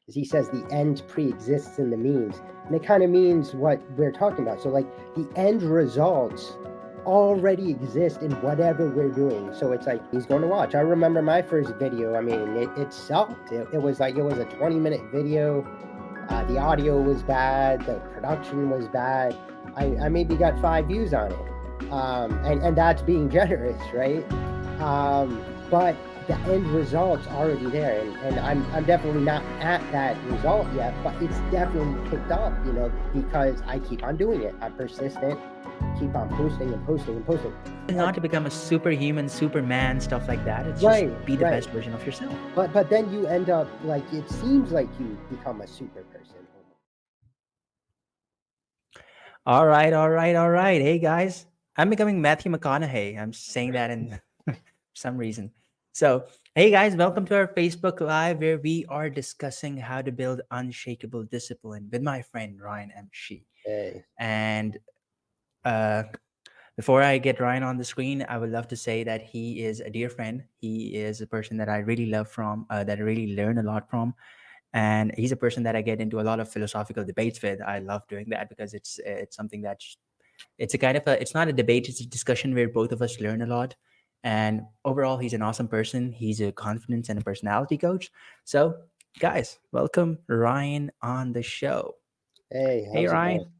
is he says the end pre-exists in the means, and it kind of means what we're talking about. So like the end results already exist in whatever we're doing. So it's like he's going to watch. I remember my first video. I mean, it sucked. It was like it was a 20-minute video. The audio was bad. The production was bad. I maybe got 5 views on it, and that's being generous, right? But the end result's already there, and I'm definitely not at that result yet, but it's definitely picked up, because I keep on doing it. I'm persistent, keep on posting and posting and posting. Not to become a superhuman, superman, stuff like that. It's just Right, be the right. best version of yourself. But then you end up like it seems like you become a super person. All right, all right, all right. Hey guys, I'm becoming Matthew McConaughey. I'm saying that in some reason. So, hey guys, welcome to our Facebook Live where we are discussing how to build unshakable discipline with my friend Ryan M. Shea. Hey, And uh, before I get Ryan on the screen, I would love to say that he is a dear friend. He is a person that I really love from, that I really learn a lot from, and he's a person that I get into a lot of philosophical debates with. I love doing that because it's something that it's a kind of a it's not a debate, it's a discussion where both of us learn a lot. And overall, he's an awesome person. He's a confidence and a personality coach. So, guys, welcome Ryan on the show. hey, Hey how's it Ryan, going?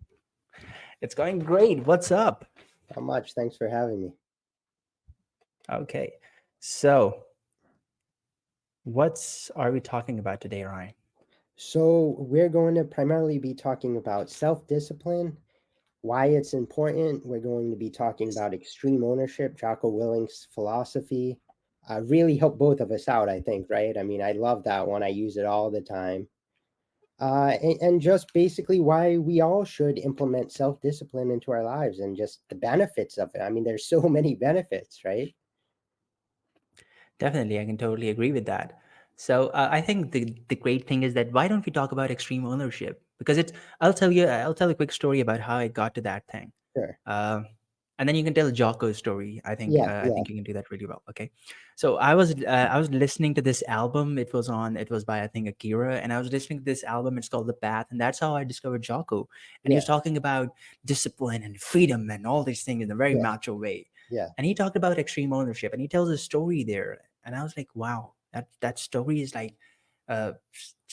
it's going great. What's up? Not much. Thanks for having me. Okay, so what's are we talking about today, Ryan? So we're going to primarily be talking about self-discipline, why it's important. We're going to be talking about extreme ownership, Jocko Willink's philosophy. Really helped both of us out, I think, right? I mean, I love that one. I use it all the time. And just basically why we all should implement self-discipline into our lives and just the benefits of it. I mean, there's so many benefits, right? Definitely, I can totally agree with that. So I think the great thing is that why don't we talk about extreme ownership? Because it's I'll tell a quick story about how I got to that thing, Sure. uh, and then you can tell Jocko's story. Yeah, I yeah, think you can do that really well. Okay, so I was listening to this album. It was by I think Akira, and I was listening to this album. It's called The Path, and that's how I discovered Jocko. And he was yeah, talking about discipline and freedom and all these things in a very yeah, macho way, yeah, and he talked about extreme ownership, and he tells a story there, and I was like, wow, that story is like, uh,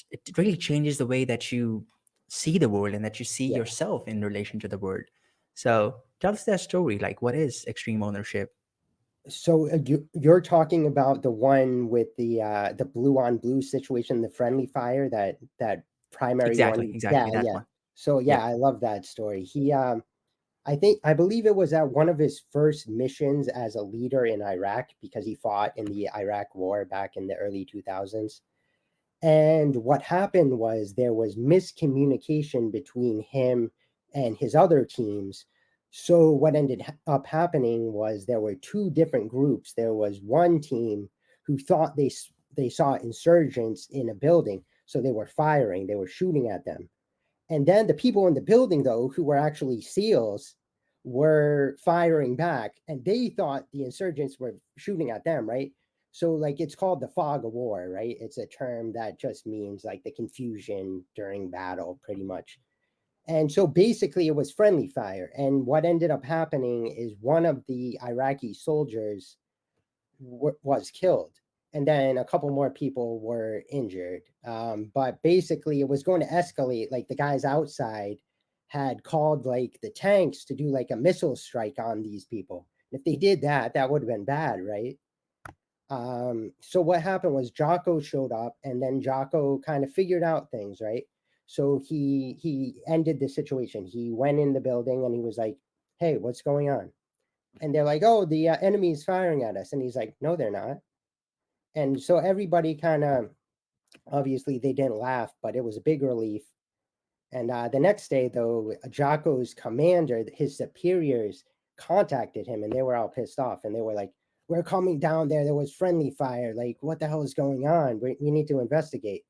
it really changes the way that you see the world and that you see yeah. yourself in relation to the world. So tell us that story. Like, what is extreme ownership? So you're talking about the one with the blue on blue situation, the friendly fire, that primary Exactly, one. exactly Yeah, that yeah. one. So yeah, Yep. I love that story. I believe it was at one of his first missions as a leader in Iraq because he fought in the Iraq War back in the early 2000s. And what happened was there was miscommunication between him and his other teams. So what ended up happening was there were two different groups. There was one team who thought they saw insurgents in a building, so they were firing, they were shooting at them. And then the people in the building, though, who were actually SEALs, were firing back, and they thought the insurgents were shooting at them, right? So, like, it's called the fog of war, right? It's a term that just means like the confusion during battle, pretty much. And so basically, it was friendly fire. And what ended up happening is one of the Iraqi soldiers was killed, and then a couple more people were injured. But basically, it was going to escalate. Like the guys outside had called like the tanks to do like a missile strike on these people. If they did that, that would have been bad, right? So what happened was Jocko showed up, and then Jocko kind of figured out things, right? So he ended the situation. He went in the building and he was like, "Hey, what's going on?" And they're like, "Oh, the enemy is firing at us." And he's like, "No, they're not." And so everybody kind of, obviously they didn't laugh, but it was a big relief. And the next day, though, Jocko's commander, his superiors, contacted him, and they were all pissed off, and they were like, "We're coming down there. There was friendly fire. Like, what the hell is going on? We need to investigate."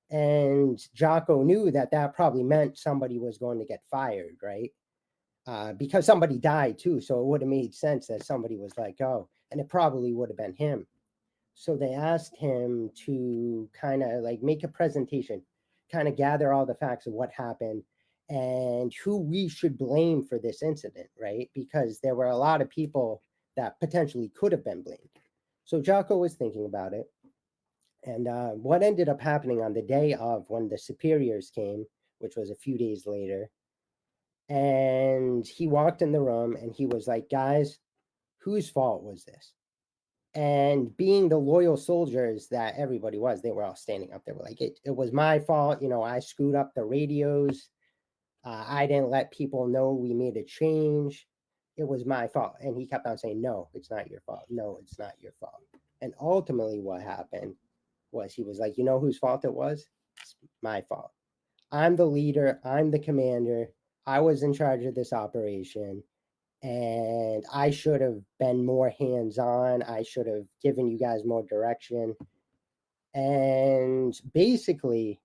And Jocko knew that that probably meant somebody was going to get fired, right? Because somebody died too, so it would have made sense that somebody was like, "Oh," and it probably would have been him. So they asked him to kind of like make a presentation. kind of gather all the facts of what happened and who we should blame for this incident, right? Because there were a lot of people that potentially could have been blamed. So Jocko was thinking about it. And what ended up happening on the day of when the superiors came, which was a few days later, and he walked in the room and he was like, guys, whose fault was this? And being the loyal soldiers that everybody was, they were all standing up there. Were like, it was my fault. You know, I screwed up the radios. I didn't let people know we made a change. It was my fault. And he kept on saying, no, it's not your fault. No, it's not your fault. And ultimately, what happened was he was like, you know whose fault it was? It's my fault. I'm the leader. I'm the commander. I was in charge of this operation and I should have been more hands on. I should have given you guys more direction. And basically,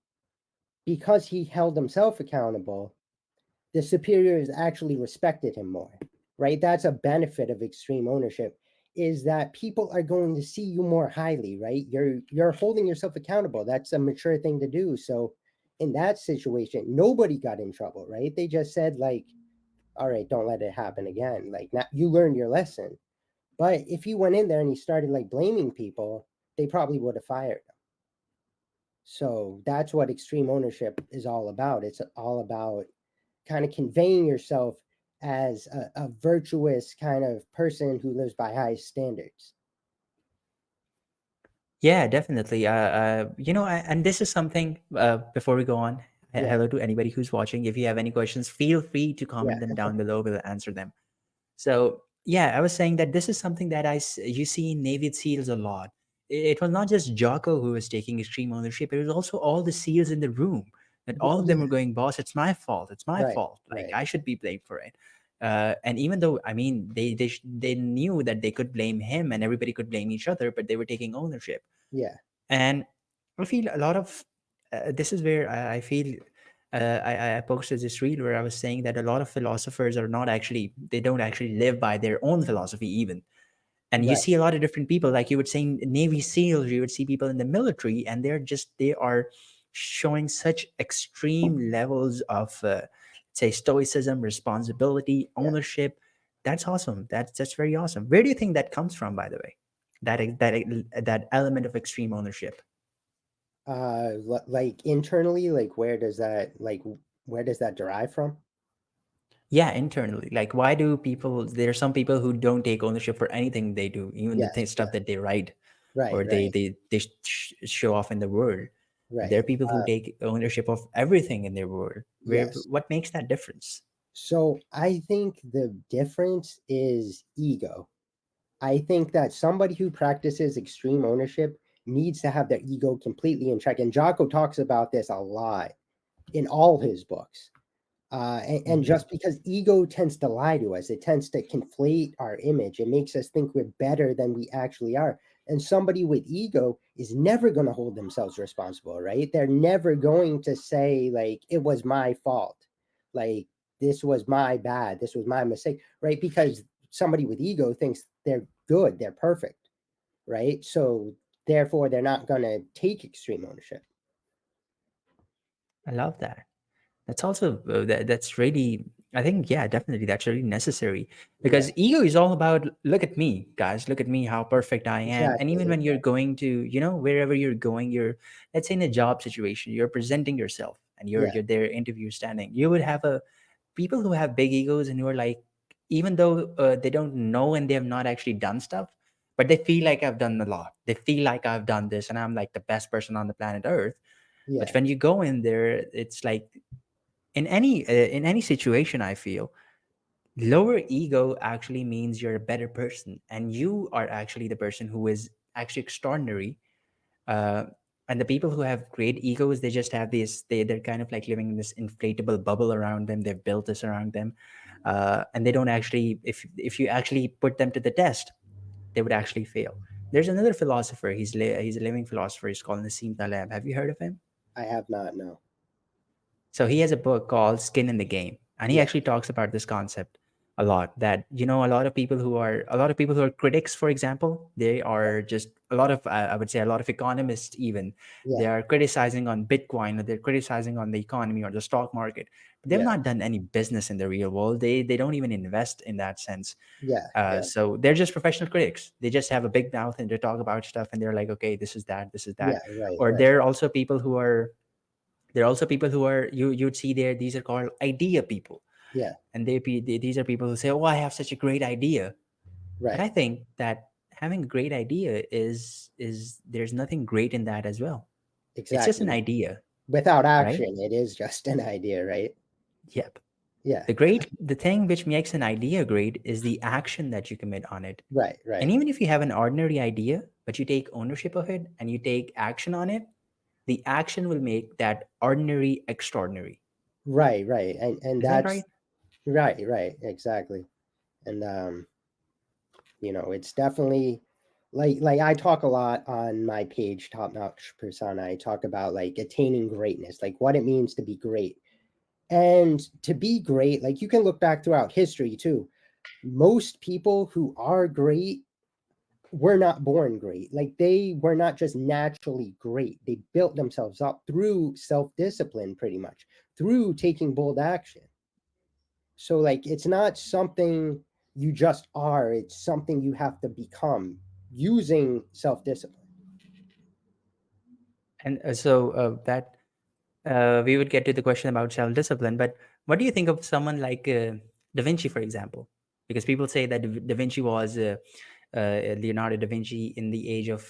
because he held himself accountable, the superiors actually respected him more, right? That's a benefit of extreme ownership is that people are going to see you more highly, right? You're holding yourself accountable. That's a mature thing to do. So in that situation, nobody got in trouble, right? They just said like, all right, don't let it happen again. Like now you learned your lesson. But if he went in there and he started like blaming people, they probably would have fired him. So that's what extreme ownership is all about. It's all about kind of conveying yourself as a virtuous kind of person who lives by high standards. Yeah, definitely. And this is something. Before we go on, Yeah, hello to anybody who's watching. If you have any questions, feel free to yeah, comment them down below. We'll answer them. So yeah, I was saying that this is something that you see in Navy SEALs a lot. It was not just Jocko who was taking extreme ownership; it was also all the SEALs in the room. That all of them yeah. were going, "Boss, it's my fault. It's my Right, fault. Like right. I should be blamed for it." And even though I mean they knew that they could blame him and everybody could blame each other, but they were taking ownership. Yeah, And I feel a lot of this is where I feel I posted this reel where I was saying that a lot of philosophers are not actually, they don't actually live by their own philosophy even. And you right. see a lot of different people, like you would say in Navy SEALs, you would see people in the military, and they are showing such extreme levels of, say, stoicism, responsibility, Yeah. ownership. That's awesome. That's very awesome. Where do you think that comes from, by the way? That element of extreme ownership. Like internally, like where does that derive from? Yeah, internally. Like, why do people? There are some people who don't take ownership for anything they do, even the Yes, stuff yeah. that they write Right, or right, they show off in the world. But there right. are people who take ownership of everything in their world. Where Yes. what makes that difference? So I think the difference is ego. I think that somebody who practices extreme ownership needs to have their ego completely in check. And Jocko talks about this a lot in all his books. And Hmm. just because ego tends to lie to us, it tends to conflate our image. It makes us think we're better than we actually are. And somebody with ego is never going to hold themselves responsible, right? They're never going to say, like, it was my fault. Like, this was my bad. This was my mistake, right? Because somebody with ego thinks they're good, they're perfect, right? So therefore, they're not going to take extreme ownership. I love that. That's also that's really, I think, yeah, definitely that's really necessary, Yeah, because ego is all about, look at me, guys, look at me, how perfect I am. And even exactly. when you're going to, wherever you're going, you're, let's say in a job situation, you're presenting yourself and Yeah, you're there, interview standing, you would have a people who have big egos and who are like, even though they don't know and they have not actually done stuff, but they feel like I've done a lot, they feel like I've done this and I'm like the best person on the planet earth. But yeah, when you go in there, it's like, in any situation, I feel lower ego actually means you're a better person and you are actually the person who is actually extraordinary. uh, and the people who have great egos, they just have this, they're kind of like living in this inflatable bubble around them, they've built this around them. And they don't actually, if you actually put them to the test, they would actually fail. There's another philosopher, he's a living philosopher, he's called Nassim Taleb. Have you heard of him? I have not, no. So he has a book called Skin in the Game, and he Yeah, actually talks about this concept. a lot. That, a lot of people who are critics, for example, they are just a lot of, I would say, a lot of economists even, they Yeah, are criticizing on Bitcoin, or they're criticizing on the economy or the stock market, but they've yeah, not done any business in the real world. They don't even invest in that sense. yeah, yeah, So they're just professional critics. They just have a big mouth and they talk about stuff, and they're like, okay, this is that, this is that. yeah. Right, Or right. there are also people who are, you'd see there, these are called idea people. Yeah, And these are people who say, oh, I have such a great idea. But right. I think that having a great idea is there's nothing great in that as well. It's just an Exactly. idea, Without right? action, it is just an idea, right? Yep. Yeah. The thing which makes an idea great is the action that you commit on it. Right, And right, even if you have an ordinary idea, but you take ownership of it and you take action on it, the action will make that ordinary extraordinary. right, right. And Is that right? that's right, right, exactly. And it's definitely like I talk a lot on my page, Top Notch Persona. I talk about like attaining greatness, like what it means to be great. And to be great, like you can look back throughout history too. Most people who are great were not born great. Like they were not just naturally great. They built themselves up through self-discipline pretty much, through taking bold action. So like it's not something you just are, it's something you have to become using self-discipline. And that we would get to the question about self discipline. But what do you think of someone like Da Vinci, for example? Because people say that Da Vinci was Leonardo da Vinci in the age of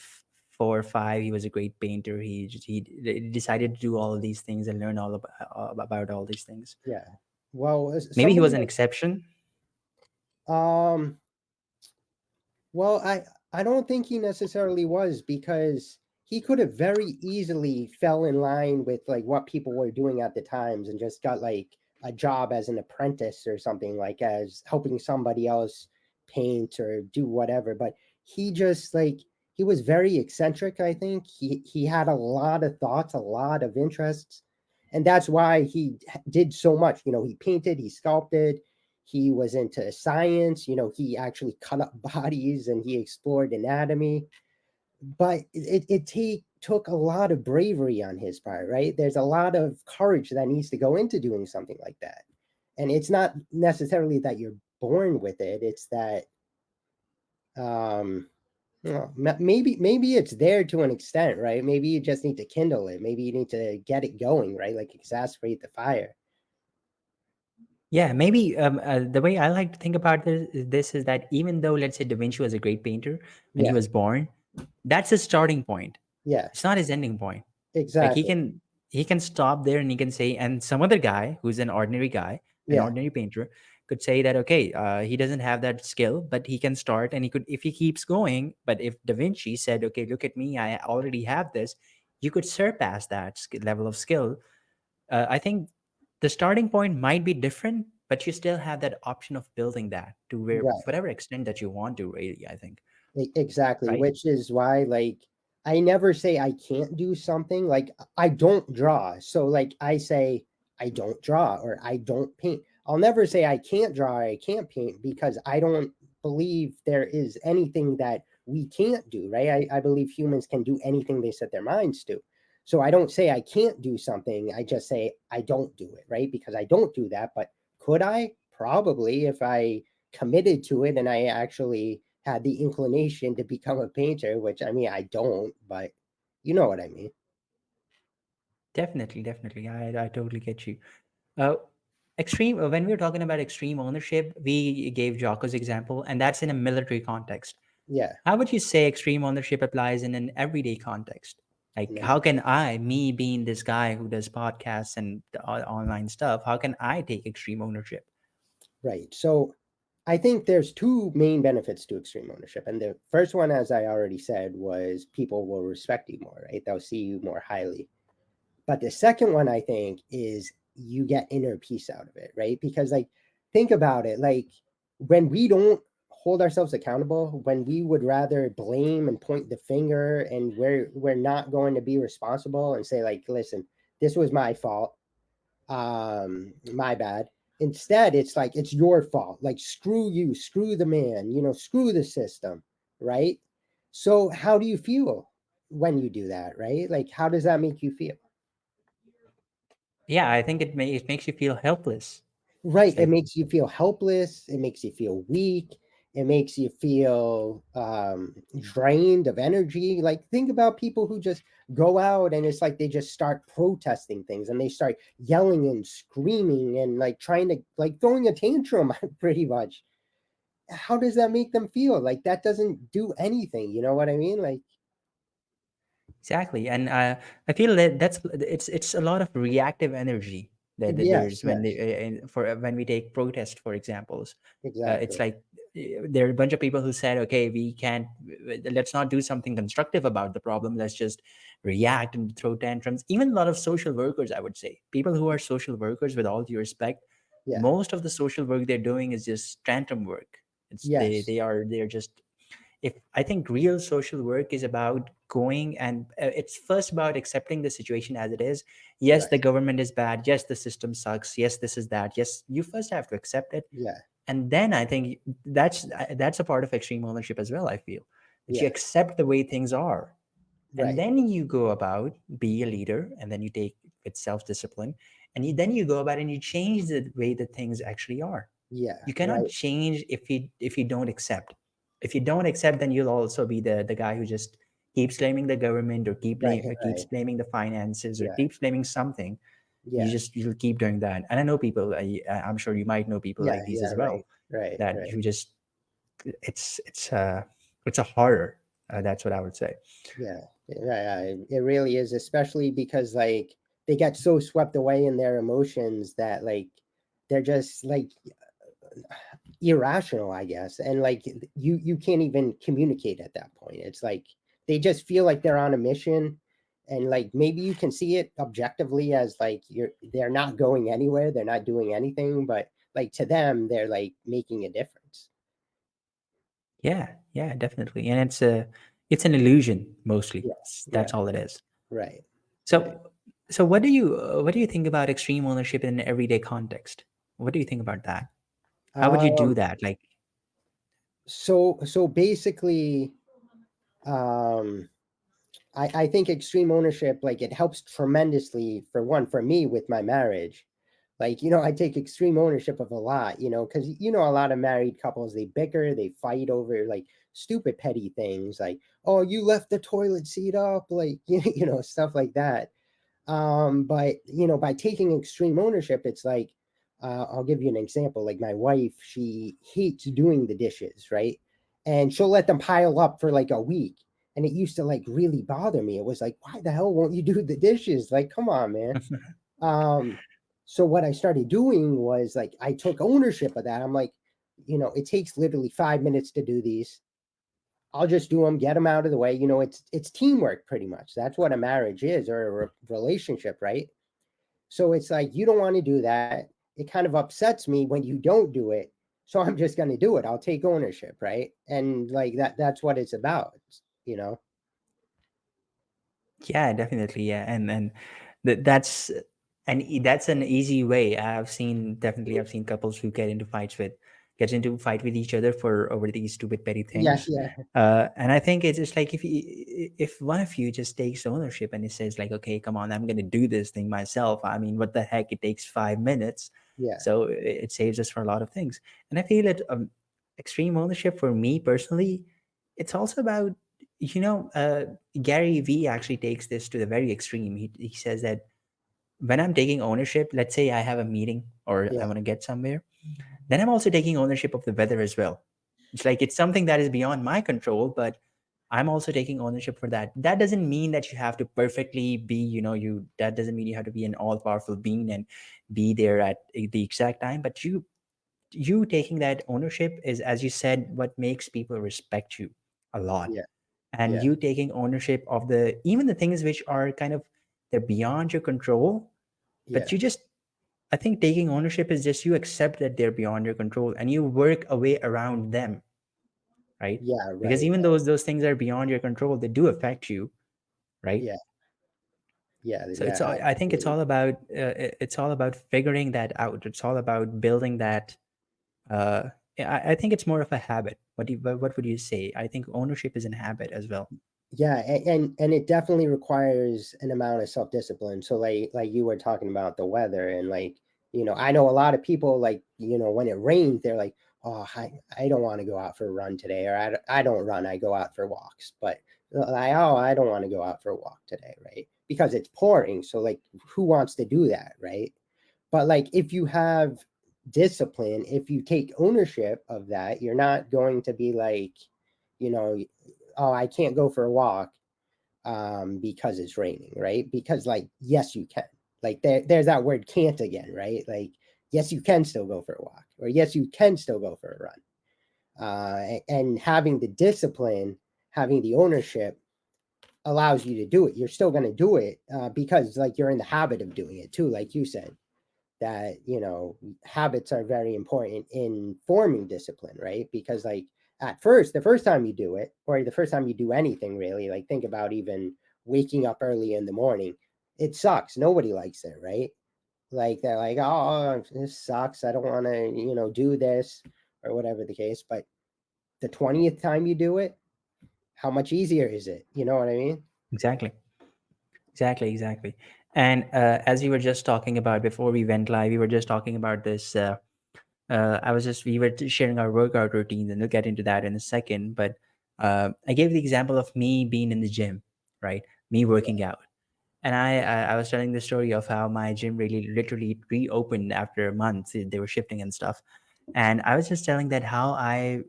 4 or 5. He was a great painter. He decided to do all of these things and learn about all these things. Yeah. Well, Maybe he somebody was an exception. like well, I don't think he necessarily was because he could have very easily fell in line with like what people were doing at the times and just got like a job as an apprentice or something like as helping somebody else paint or do whatever. But he just like he was very eccentric, I think. He had a lot of thoughts, a lot of interests. And that's why he did so much. He painted, he sculpted, he was into science. He actually cut up bodies and he explored anatomy. But took a lot of bravery on his part, right? There's a lot of courage that needs to go into doing something like that. And it's not necessarily that you're born with it, it's that um maybe it's there to an extent, right? Maybe you just need to kindle it, maybe you need to get it going, right? Like exacerbate the fire. Yeah, maybe the way I like to think about this is that even though, let's say, Da Vinci was a great painter when he Yeah, was born, that's his starting point. yeah, It's not his ending point. Like exactly. he can stop there and he can say, and some other guy who's an ordinary guy, an Yeah, ordinary painter, could say that, okay, he doesn't have that skill, but he can start and he could, if he keeps going. But if Da Vinci said, okay, look at me, I already have this, you could surpass that level of skill. I think the starting point might be different, but you still have that option of building that to right. whatever extent that you want to, really, I think. Exactly, Right? which is why like I never say I can't do something. Like I don't draw. So like I say I don't draw or I don't paint. I'll never say I can't draw or I can't paint because I don't believe there is anything that we can't do, right? I believe humans can do anything they set their minds to. So I don't say I can't do something. I just say I don't do it, right? Because I don't do that. But could I? Probably if I committed to it and I actually had the inclination to become a painter, which I mean, I don't, but you know what I mean. Definitely, definitely. I totally get you. Uh, when we were talking about extreme ownership, we gave Jocko's example, and that's in a military context. Yeah. How would you say extreme ownership applies in an everyday context? Like, And then, how can I, me being this guy who does podcasts and online stuff, how can I take extreme ownership? right. So I think there's two main benefits to extreme ownership. And the first one, as I already said, was people will respect you more, right? They'll see you more highly. But the second one, I think, is you get inner peace out of it, right? Because, like, think about it. Like, when we don't hold ourselves accountable, when we would rather blame and point the finger, and we're not going to be responsible and say, like, listen, this was my fault, my bad. Instead, it's like it's your fault. Like screw you, screw the man, screw the system, right? So how do you feel when you do that, right? Like how does that make you feel? Yeah, I think it makes you feel helpless. Right. It's It like, makes you feel helpless. It makes you feel weak. It makes you feel drained of energy. Like, think about people who just go out and it's like they just start protesting things and they start yelling and screaming and like trying to, like, throwing a tantrum, pretty much. How does that make them feel? Like, that doesn't do anything. You know what I mean? Like, exactly, and I feel that it's a lot of reactive energy that yes, there's when yes, they for when we take protest for examples. It's exactly. like there are a bunch of people who said, okay, we can't, let's not do something constructive about the problem. Let's just react and throw tantrums. Even a lot of social workers, I would say, people who are social workers, with all due respect, Yeah. most of the social work they're doing is just tantrum work. It's Yes. they're just, if I think real social work is about going and it's first about accepting the situation as it is. Yes, the Right. government is bad. Yes, the system sucks. Yes, this is that. Yes, you first have to accept it, Yeah. and then I think that's a part of extreme ownership as well. I feel that you Yes. accept the way things are, and Right. then you go about be a leader, and then you take with self-discipline, and then you go about and you change the way that things actually are. Yeah. You cannot Right. change if you don't accept. If you don't accept, then you'll also be the guy who just keeps blaming the government, or Right. keeps Right. blaming the finances, or Yeah. keeps blaming something. Yeah. You'll keep doing that. And I know people, I'm sure you might know people Yeah. like these Yeah. as well, Right. Right. that Right. you just, it's a horror. That's what I would say. Yeah. Yeah. It really is, especially because like they get so swept away in their emotions that like they're just like irrational, I guess. And like you can't even communicate at that point. It's like they just feel like they're on a mission, and like maybe you can see it objectively as like they're not going anywhere, they're not doing anything, but like to them they're like making a difference. Yeah, yeah, definitely. And it's an illusion mostly. Yeah. That's Yeah. all it is. Right. So, Right. what do you think about extreme ownership in an everyday context? What do you think about that? How would you do Um that? Like, so basically, um I think extreme ownership, like, it helps tremendously, for one, for me with my marriage. Like, I take extreme ownership of a lot, because a lot of married couples, they bicker, they fight over like stupid petty things, like, oh, you left the toilet seat up, like, stuff like that. But by taking extreme ownership, it's like, I'll give you an example. Like, my wife, she hates doing the dishes, right? And she'll let them pile up for like a week. And it used to like really bother me. It was like, why the hell won't you do the dishes? Like, come on, man. Um, so what I started doing was like I took ownership of that. I'm like, it takes literally 5 minutes to do these. I'll just do them, get them out of the way. It's teamwork pretty much. That's what a marriage is, or a relationship, right? So it's like you don't want to do that. It kind of upsets me when you don't do it. So I'm just going to do it. I'll take ownership, right? And like that's what it's about, you know? yeah, definitely, yeah, and that's that's an easy way. I've seen couples who gets into fight with each other for over these stupid petty Yeah, things. yeah, And I think it's just like if one of you just takes ownership and it says like, okay, come on, I'm gonna do this thing myself. I mean, what the heck? It takes 5 minutes, yeah, so it saves us for a lot of things. And I feel that extreme ownership for me personally, it's also about, you know, Gary V actually takes this to the very extreme. He says that when I'm taking ownership, let's say I have a meeting or I yeah, want to get somewhere, then I'm also taking ownership of the weather as well. It's like it's something that is beyond my control, but I'm also taking ownership for that. That doesn't mean that you have to perfectly be, that doesn't mean you have to be an all powerful being and be there at the exact time, but you taking that ownership is, as you said, what makes people respect you a lot. yeah, And yeah, you taking ownership of the even the things which are kind of, they're beyond your control, but yeah, you just, I think taking ownership is just you accept that they're beyond your control and you work a way around them, right? yeah, Because right, even those things are beyond your control, they do affect you, right? yeah. Yeah, So yeah, I think absolutely. it's all about figuring that out. It's all about building that. Uh, I think it's more of a habit. What would you say? I think ownership is a habit as well. Yeah, and it definitely requires an amount of self-discipline. So like you were talking about the weather and like, I know a lot of people like, when it rains, they're like, "Oh, I don't want to go out for a run today," or I don't run, I go out for walks. But like, "Oh, I don't want to go out for a walk today," right? Because it's pouring. So like who wants to do that, right? But like if you have discipline, if you take ownership of that, you're not going to be like, you know, oh, I can't go for a walk because it's raining, right? Because like, yes, you can. Like there's that word can't again, right? Like, yes, you can still go for a walk, or yes, you can still go for a run. And having the discipline, having the ownership allows you to do it. You're still going to do it because like you're in the habit of doing it too, like you said that habits are very important in forming discipline, right? Because like at first, the first time you do it, or the first time you do anything really, like think about even waking up early in the morning, it sucks. Nobody likes it, right? Like they're like, oh, this sucks, I don't want to do this, or whatever the case. But the 20th time you do it, how much easier is it? You know what I mean? Exactly. Exactly. Exactly. And as you were just talking about before we went live, we were just talking about this. We were sharing our workout routines, and we'll get into that in a second. But I gave the example of me being in the gym, right? Me Yeah, working out. And I was telling the story of how my gym really literally reopened after a month. They were shifting and stuff. And I was just telling that how I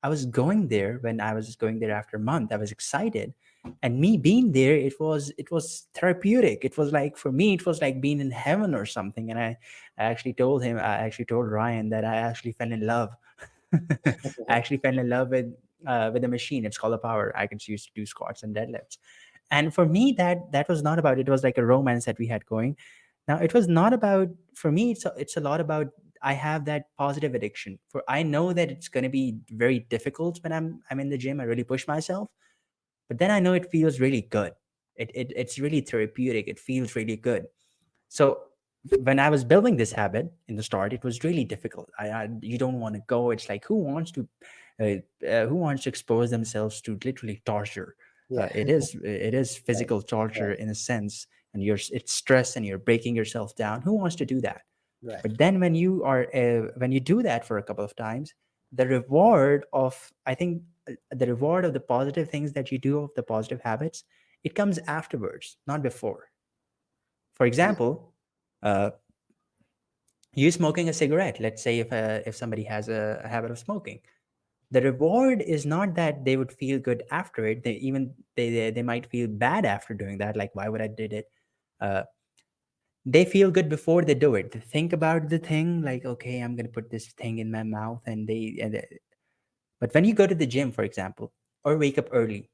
was going there when I was going there after a month. I was excited. And me being there, it was therapeutic. It was like for me, it was like being in heaven or something. And I actually told Ryan that I actually fell in love. I actually fell in love with a machine. It's called a power. I can use to do squats and deadlifts. And for me, that was not about. It was like a romance that we had going. Now it was not about. For me, it's a lot about. I have that positive addiction. For I know that it's going to be very difficult when I'm in the gym. I really push myself, but then I know it feels really good. It's really therapeutic. It feels really good. So when I was building this habit in the start, it was really difficult. You don't want to go. It's like who wants to expose themselves to literally torture? yeah, It is right, physical torture right, in a sense, and it's stress and you're breaking yourself down. Who wants to do that? right. But then when you do that for a couple of times, the reward of I think the reward of the positive things that you do of the positive habits, it comes afterwards, not before. For Yeah, example, uh, you smoking a cigarette. Let's say if somebody has a habit of smoking, the reward is not that they would feel good after it. They might feel bad after doing that. Like why would I did it? Uh, they feel good before they do it. They think about the thing like, okay, I'm gonna put this thing in my mouth, but when you go to the gym, for example, or wake up early,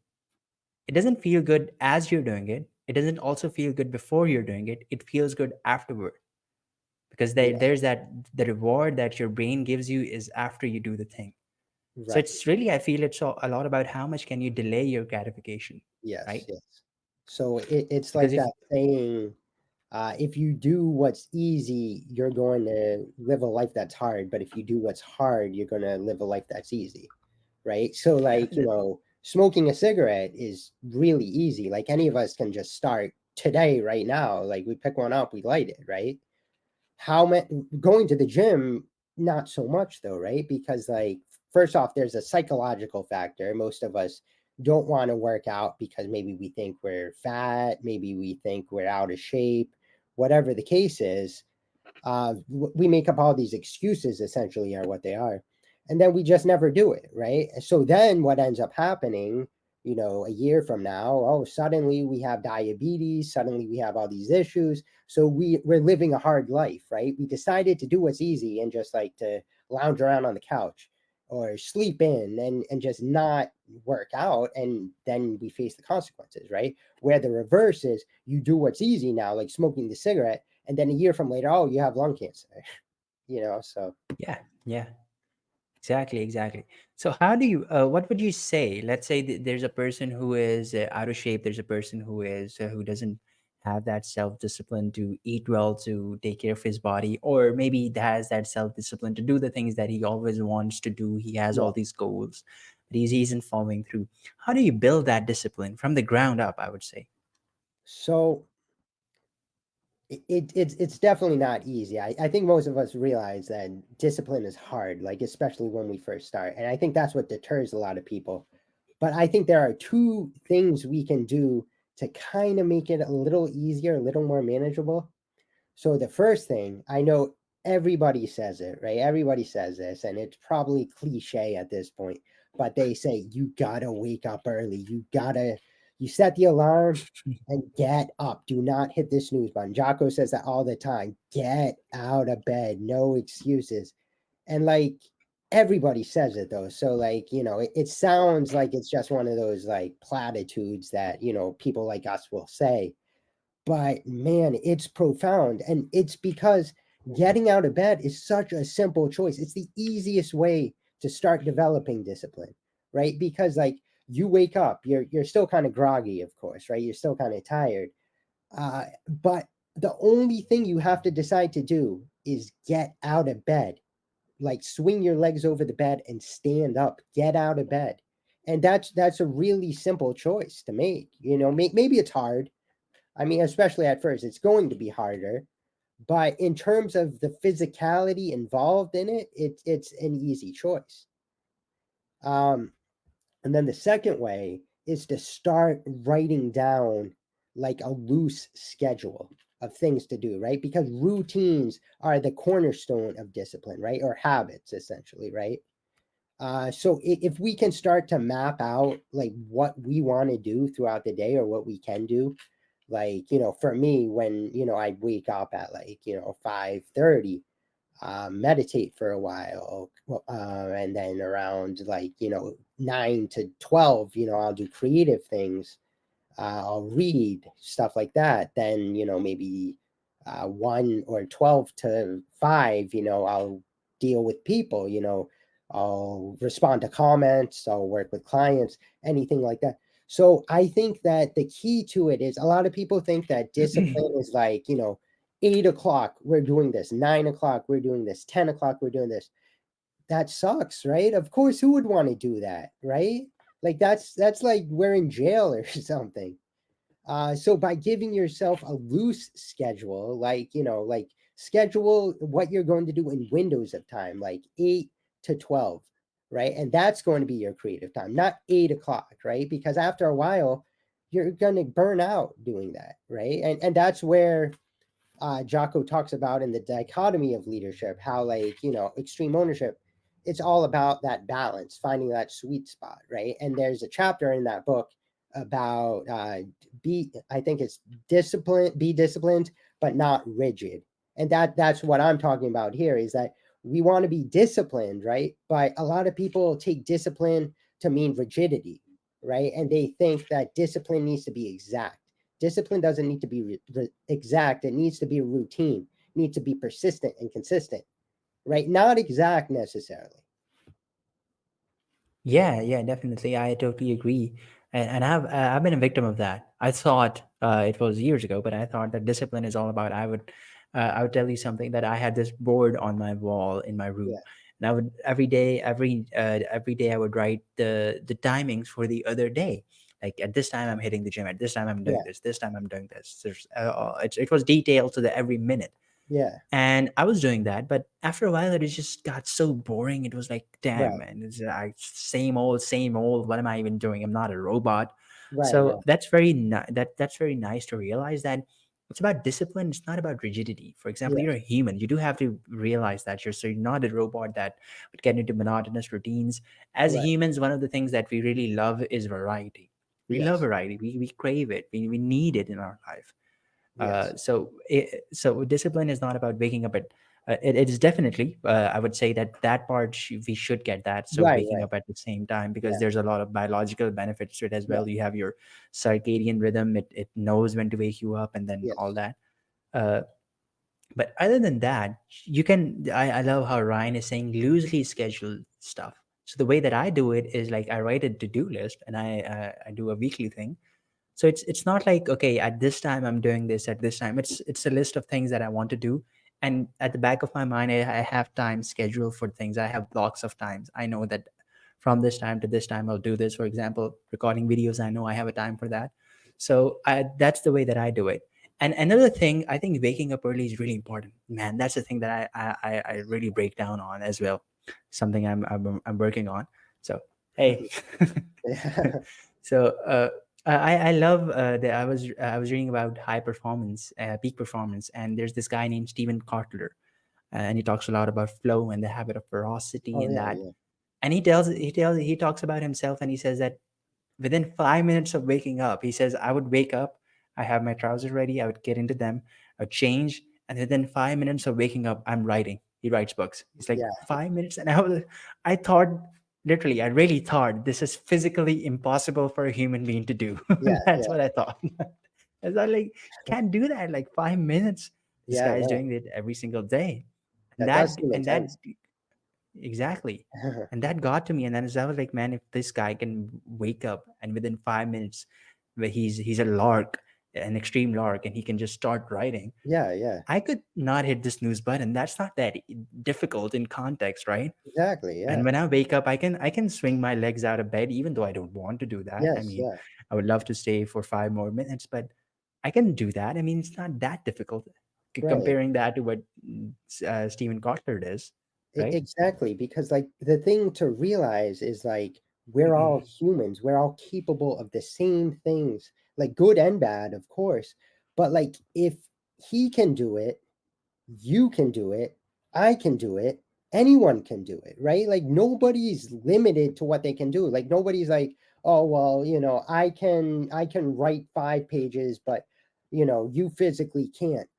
it doesn't feel good as you're doing it. It doesn't also feel good before you're doing it. It feels good afterward because yeah, there's that the reward that your brain gives you is after you do the thing. So right. it's really, I feel it's a lot about how much can you delay your gratification, Yes, right? yes. So it's Because like if that saying, if you do what's easy, you're going to live a life that's hard. But if you do what's hard, you're going to live a life that's easy. Right. So, like, definitely, smoking a cigarette is really easy. Like, any of us can just start today, right now. Like, we pick one up, we light it, right? How many going to the gym, not so much though, right? Because like first off, there's a psychological factor. Most of us don't want to work out because maybe we think we're fat, maybe we think we're out of shape, whatever the case is. We make up all these excuses, essentially are what they are, and then we just never do it, right? So then what ends up happening, a year from now, oh, suddenly we have diabetes, suddenly we have all these issues. So we're living a hard life, right? We decided to do what's easy and just like to lounge around on the couch or sleep in and just not work out, and then we face the consequences, right? Where the reverse is, you do what's easy now, like smoking the cigarette, and then a year from later, oh, you have lung cancer. So yeah, yeah, exactly, exactly. So how do you, what would you say? Let's say there's a person who is out of shape. There's a person who is who doesn't have that self discipline to eat well, to take care of his body, or maybe he has that self discipline to do the things that he always wants to do. He has Yeah. all these goals, but he isn't following through. How do you build that discipline from the ground up, I would say? So it's definitely not easy. I think most of us realize that discipline is hard, like especially when we first start. And I think that's what deters a lot of people. But I think there are two things we can do to kind of make it a little easier, a little more manageable. So the first thing, I know everybody says it, right? Everybody says this, and it's probably cliche at this point, but they say you gotta wake up early. You set the alarm and get up. Do not hit the snooze button. Jocko says that all the time. Get out of bed. No excuses. And like everybody says it though. So like, it sounds like it's just one of those like platitudes that, people like us will say, but man, it's profound. And it's because getting out of bed is such a simple choice. It's the easiest way to start developing discipline, right? Because like you wake up, you're still kind of groggy, of course, right? You're still kind of tired. But the only thing you have to decide to do is get out of bed. Like swing your legs over the bed and stand up. Get out of bed. And that's a really simple choice to make. Maybe it's hard. I mean, especially at first, it's going to be harder. But in terms of the physicality involved in it, it's an easy choice. Um, and then the second way is to start writing down like a loose schedule of things to do, right? Because routines are the cornerstone of discipline, right? Or habits, essentially, right? So if we can start to map out like what we want to do throughout the day or what we can do, like for me, when I wake up at like 5:30, meditate for a while, and then around like 9 to 12, I'll do creative things. I'll read stuff like that. Then maybe 1 or 12 to 5, I'll deal with people. I'll respond to comments. I'll work with clients, anything like that. So I think that the key to it is a lot of people think that discipline is like 8 o'clock we're doing this, 9 o'clock we're doing this, 10 o'clock we're doing this. That sucks, right? Of course, who would want to do that, right? Like that's like we're in jail or something. So by giving yourself a loose schedule, like schedule what you're going to do in windows of time, like 8 to 12, right? And that's going to be your creative time, not 8 o'clock, right? Because after a while, you're going to burn out doing that, right? And that's where Jocko talks about in the dichotomy of leadership, how like extreme ownership, it's all about that balance, finding that sweet spot, right? And there's a chapter in that book about I think it's discipline, be disciplined, but not rigid. And that's what I'm talking about here is that we want to be disciplined, right? But a lot of people take discipline to mean rigidity, right? And they think that discipline needs to be exact. Discipline doesn't need to be exact. It needs to be a routine. It needs to be persistent and consistent, right? Not exact necessarily. Yeah, yeah, definitely. I totally agree. And I've been a victim of that. I thought it was years ago, but I thought that discipline is all about I would tell you something that I had this board on my wall in my room. Yeah, And I would every day I would write the timings for the other day. Like at this time I'm hitting the gym, at this time I'm doing yeah, this time I'm doing this. It was detailed to the every minute. yeah. And I was doing that, but after a while, it just got so boring. It was like, damn, Right, man, it's like same old, same old. What am I even doing? I'm not a robot. right, So right. that's very nice to realize that it's about discipline. It's not about rigidity. For example, you're Yes, a human. You do have to realize that you're not a robot that would get into monotonous routines. As right. humans, one of the things that we really love is variety. We love Yes, variety. We crave it. We need it in our life. yes. So discipline is not about waking up at it is definitely I would say that we should get that, so Right, waking right. up at the same time, because Yeah, there's a lot of biological benefits to it as yeah, well. You have your circadian rhythm, it knows when to wake you up and then all yes, that. uh, but other than that, I love how Ryan is saying loosely scheduled stuff. So the way that I do it is like I write a to-do list, and I do a weekly thing. So it's not like, okay, at this time I'm doing this, at this time it's a list of things that I want to do. And at the back of my mind, I have time scheduled for things. I have blocks of times. I know that from this time to this time I'll do this. For example, recording videos, I know I have a time for that. So that's the way that I do it. And another thing, I think waking up early is really important, man. That's the thing that I really break down on as well. Something I'm working on. So hey. Yeah. So I love that I was reading about high performance, peak performance, and there's this guy named Stephen Kotler, and he talks a lot about flow and the habit of ferocity Oh and yeah, that. yeah, And he talks about himself, and he says that within 5 minutes of waking up, he says, I would wake up, I have my trousers ready, I would get into them, I would change, and within 5 minutes of waking up, I'm writing. He writes books. He's like, yeah, 5 minutes? And I thought, literally, I really thought this is physically impossible for a human being to do. yeah, That's yeah, what I thought. I was like, can't do that, like 5 minutes. This yeah. guy is No, doing it every single day. And that does seem and that intense. exactly. And that got to me. And then I was like, man, if this guy can wake up and within 5 minutes, where he's a lark, an extreme lark, and he can just start writing, Yeah, yeah, I could not hit the snooze button. That's not that difficult in context, right? exactly. And Yeah, when I wake up, I can swing my legs out of bed, even though I don't want to do that. I yes, mean, yeah, I would love to stay for 5 more minutes, but I can do that. I mean, it's not that difficult. right. Comparing that to what Stephen Kotler does, right? Exactly, because like the thing to realize is like we're all humans, we're all capable of the same things, like good and bad, of course. But like if he can do it, you can do it, I can do it, anyone can do it, right? Like nobody's limited to what they can do. Like nobody's like, oh well, I can write 5 pages, but you physically can't.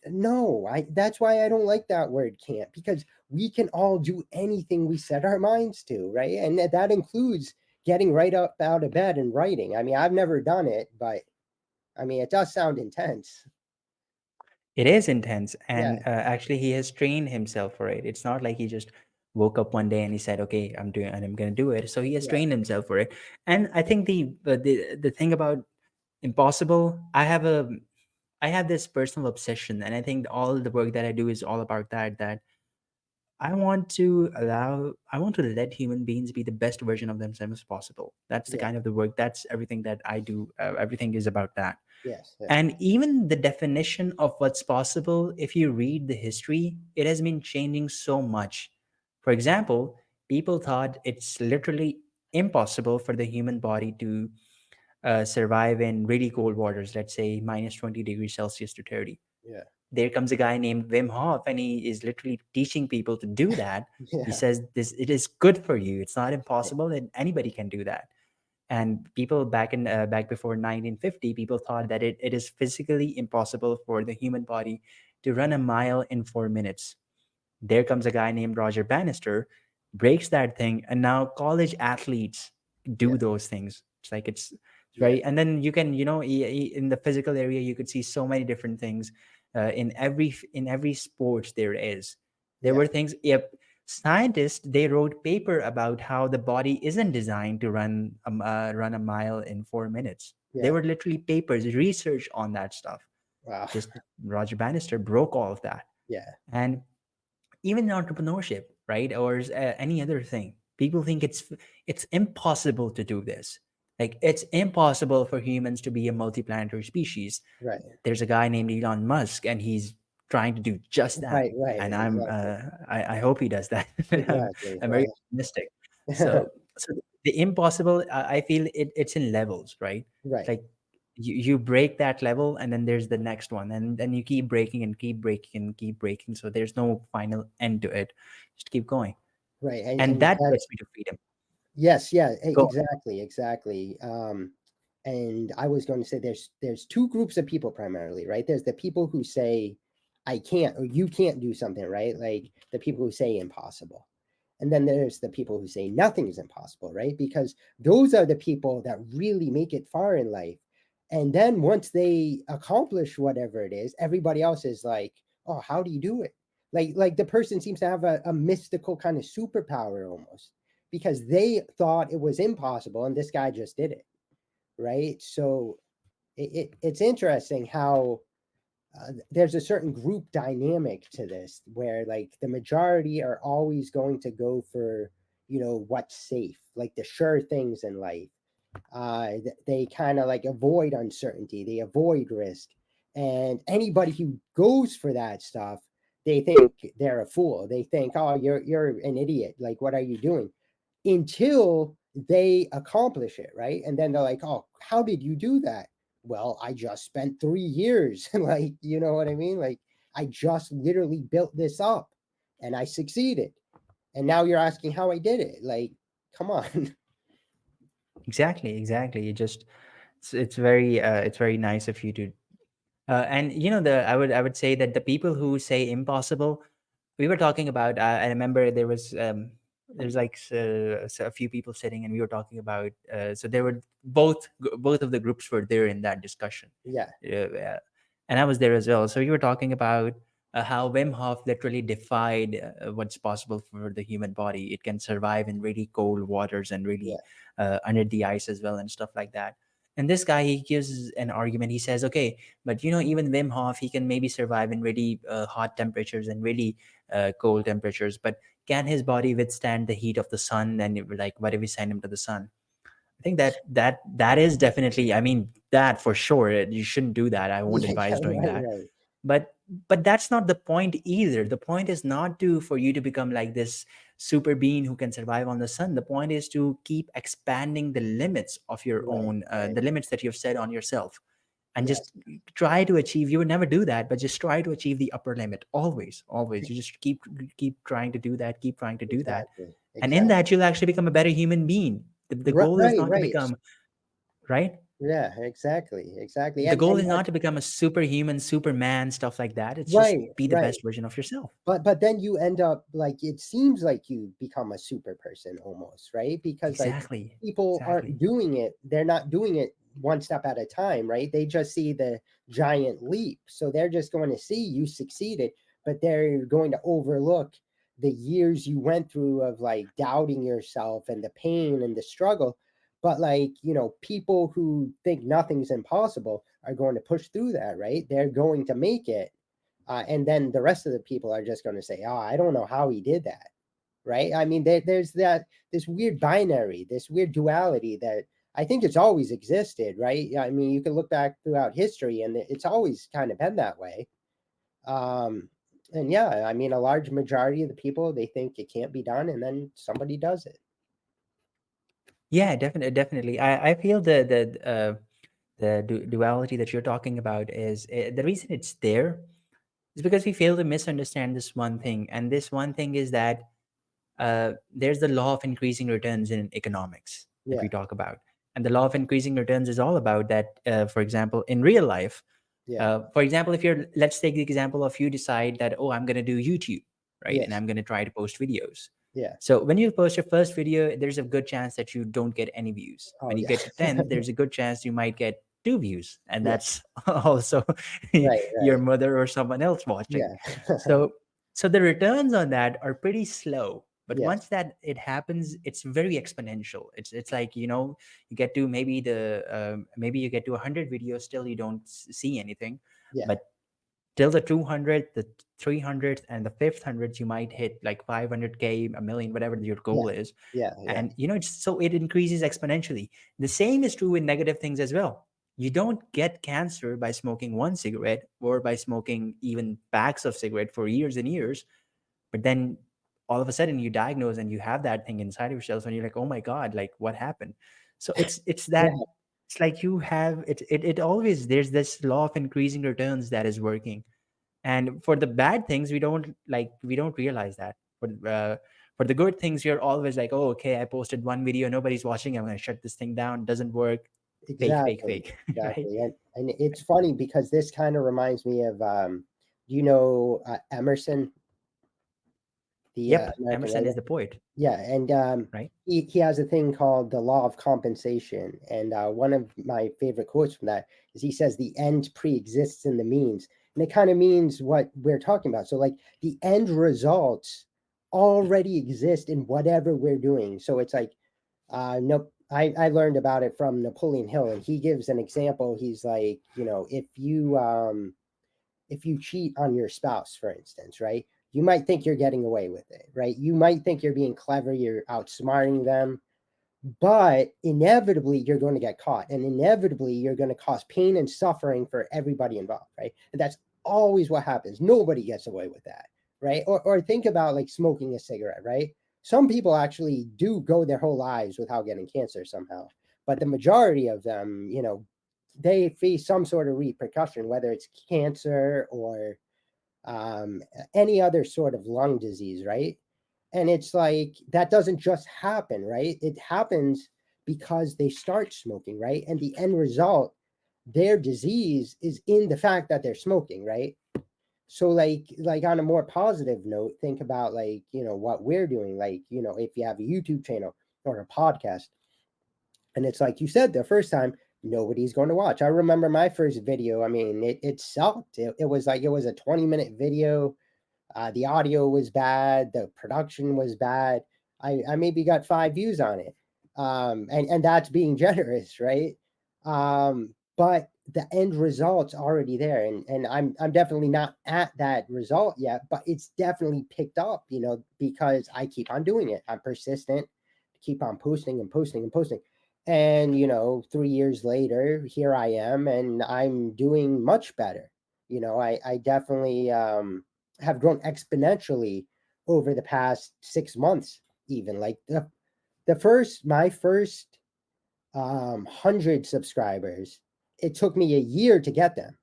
No, I that's why I don't like that word can't, because we can all do anything we set our minds to, right? And that includes getting right up out of bed and writing. I mean, I've never done it, but I mean, it does sound intense. It is intense, Yeah, and actually, he has trained himself for it. It's not like he just woke up one day and he said, "Okay, I'm doing, and I'm going to do it." So he has yeah, trained himself for it. And I think the thing about impossible, I have this personal obsession, and I think all the work that I do is all about that. That I want to let human beings be the best version of themselves as possible. That's the yeah, kind of the work. That's everything that I do. Everything is about that. yes, yeah, And even the definition of what's possible, if you read the history, it has been changing so much. For example, people thought it's literally impossible for the human body to survive in really cold waters, let's say minus 20 degrees Celsius to 30. yeah, There comes a guy named Wim Hof, and he is literally teaching people to do that. He yeah, says this, it is good for you. It's not right, impossible, and anybody can do that. And people back before 1950, people thought that it is physically impossible for the human body to run a mile in 4 minutes. There comes a guy named Roger Bannister, breaks that thing, and now college athletes yeah, do those things. It's like it's yeah, very, and then you can, in the physical area, you could see so many different things. In every sports there is, there yeah, were things. Yep, scientists, they wrote paper about how the body isn't designed to run a mile in 4 minutes. There yeah, were literally papers, research on that stuff. wow, Just Roger Bannister broke all of that. yeah, And even in entrepreneurship, right, or any other thing, people think it's impossible to do this. Like it's impossible for humans to be a multiplanetary species. right, There's a guy named Elon Musk, and he's trying to do just that. right, right, And exactly, I hope he does that. exactly, I'm very right, optimistic. So the impossible, I feel it's in levels, right? It's right, like you break that level, and then there's the next one, and then you keep breaking and keep breaking and keep breaking. So there's no final end to it. Just keep going, right, and and that that gets me to freedom. yes, yeah, Go. exactly, exactly. And I was going to say there's two groups of people primarily, right? There's the people who say I can't or you can't do something, right? Like the people who say impossible. And then there's the people who say nothing is impossible, right? Because those are the people that really make it far in life. And then once they accomplish whatever it is, everybody else is like, "Oh, how do you do it?" Like the person seems to have a mystical kind of superpower almost, because they thought it was impossible and this guy just did it, right? So it's interesting how there's a certain group dynamic to this where like the majority are always going to go for, you know, what's safe, like the sure things in life. They kind of like avoid uncertainty, they avoid risk, and anybody who goes for that stuff, they think they're a fool. They think, oh, you're an idiot. Like, what are you doing? Until they accomplish it, right? And then they're like, oh, how did you do that? Well, I just spent 3 years. Like, you know what I mean? Like, I just literally built this up and I succeeded. And now you're asking how I did it. Like, come on. Exactly, exactly. You just it's very nice of you to and you know the I would say that the people who say impossible, we were talking about I remember there was like a few people sitting and we were talking about so there were both of the groups were there in that discussion. Yeah, Yeah, and I was there as well. So you were talking about how Wim Hof literally defied what's possible for the human body. It can survive in really cold waters and really yeah, under the ice as well and stuff like that. And this guy, he gives an argument. He says, okay, but you know, even Wim Hof, he can maybe survive in really hot temperatures and really cold temperatures. But can his body withstand the heat of the sun? And like, what if we send him to the sun? I think that is definitely. I mean, that for sure. You shouldn't do that. I won't yeah, yeah, advise doing right, that. right. But that's not the point either. The point is not to for you to become like this super being who can survive on the sun. The point is to keep expanding the limits of your Right, own, right. the limits that you've set on yourself, and just Yes, try to achieve. You would never do that, but just try to achieve the upper limit. Always, always. You just keep trying to do that. Keep trying to do that, exactly, and in exactly. that you'll actually become a better human being. The goal is Right, not to right. become right. Yeah, exactly, exactly. The goal And is not to become a superhuman, superman, stuff like that. It's just right, be the right. best version of yourself. But then you end up like it seems like you become a super person almost, right? Because like Exactly. people aren't Exactly. doing it, they're not doing it one step at a time, right? They just see the giant leap. So they're just going to see you succeeded, but they're going to overlook the years you went through of like doubting yourself and the pain and the struggle. But like, you know, people who think nothing's impossible are going to push through that, right? They're going to make it, and then the rest of the people are just going to say, "Oh, I don't know how he did that." Right? I mean, there's that this weird binary, this weird duality that I think it's always existed. Right? I mean, you can look back throughout history, and it's always kind of been that way. Um, and yeah, I mean, a large majority of the people they think it can't be done, and then somebody does it. Yeah, definitely, definitely. I feel the duality that you're talking about is the reason it's there is because we fail to misunderstand this one thing, and this one thing is that there's the law of increasing returns in economics that we Yeah, talk about, and the law of increasing returns is all about that. For example, in real life, yeah, for example, if you're let's take the example of you decide that, oh, I'm going to do YouTube, right, and yes, I'm going to try to post videos. yeah, So when you post your first video, there's a good chance that you don't get any views. oh When you yeah, get to 10, there's a good chance you might get 2 views, and yeah, that's also right, your right, mother or someone else watching. yeah, So the returns on that are pretty slow, but yes, once that it happens, it's very exponential. It's like, you get to maybe you get to 100 videos, still you don't see anything, yeah, but till the 200th, the 300th, and the 500th, you might hit like 500K, a million, whatever your yeah, goal is. yeah, yeah, And it increases exponentially. The same is true with negative things as well. You don't get cancer by smoking one cigarette or by smoking even packs of cigarette for years and years, but then all of a sudden you diagnose and you have that thing inside of yourself and you're like, oh my god, like what happened? So it's yeah, that it's like you have it always, there's this law of increasing returns that is working. And for the bad things, we don't realize that. For the good things, you're always like, oh, okay, I posted one video, nobody's watching, I'm going to shut this thing down, doesn't work. Fake, fake, exactly, fake. Right? exactly. And it's funny because this kind of reminds me of you know, Emerson, the Yep, American Emerson is writer. the poet, Yeah, and right? he has a thing called the law of compensation, and one of my favorite quotes from that is he says the end pre-exists in the means, and it kind of means what we're talking about. So like the end results already exist in whatever we're doing. So it's like, nope. I learned about it from Napoleon Hill, and he gives an example. He's like, if you cheat on your spouse, for instance, right? You might think you're getting away with it, right? You might think you're being clever, you're outsmarting them, but inevitably you're going to get caught, and inevitably you're going to cause pain and suffering for everybody involved, right? And that's always what happens. Nobody gets away with that, right? Or think about like smoking a cigarette, right? Some people actually do go their whole lives without getting cancer somehow, but the majority of them, they face some sort of repercussion, whether it's cancer or um, any other sort of lung disease, right? And it's like that doesn't just happen, right? It happens because they start smoking, right? And the end result, their disease is in the fact that they're smoking, right? So like on a more positive note, think about like, what we're doing. Like, if you have a YouTube channel or a podcast, and it's like you said the first time, nobody's going to watch. I remember my first video. I mean, it sucked. It was like it was a 20-minute video. The audio was bad. The production was bad. I maybe got 5 views on it, and that's being generous, right? But the end result's already there, and I'm definitely not at that result yet, but it's definitely picked up, because I keep on doing it. I'm persistent, keep on posting and posting and posting, and 3 years later, here I am, and I'm doing much better. I definitely have grown exponentially over the past 6 months, even like my first 100 subscribers, it took me a year to get them,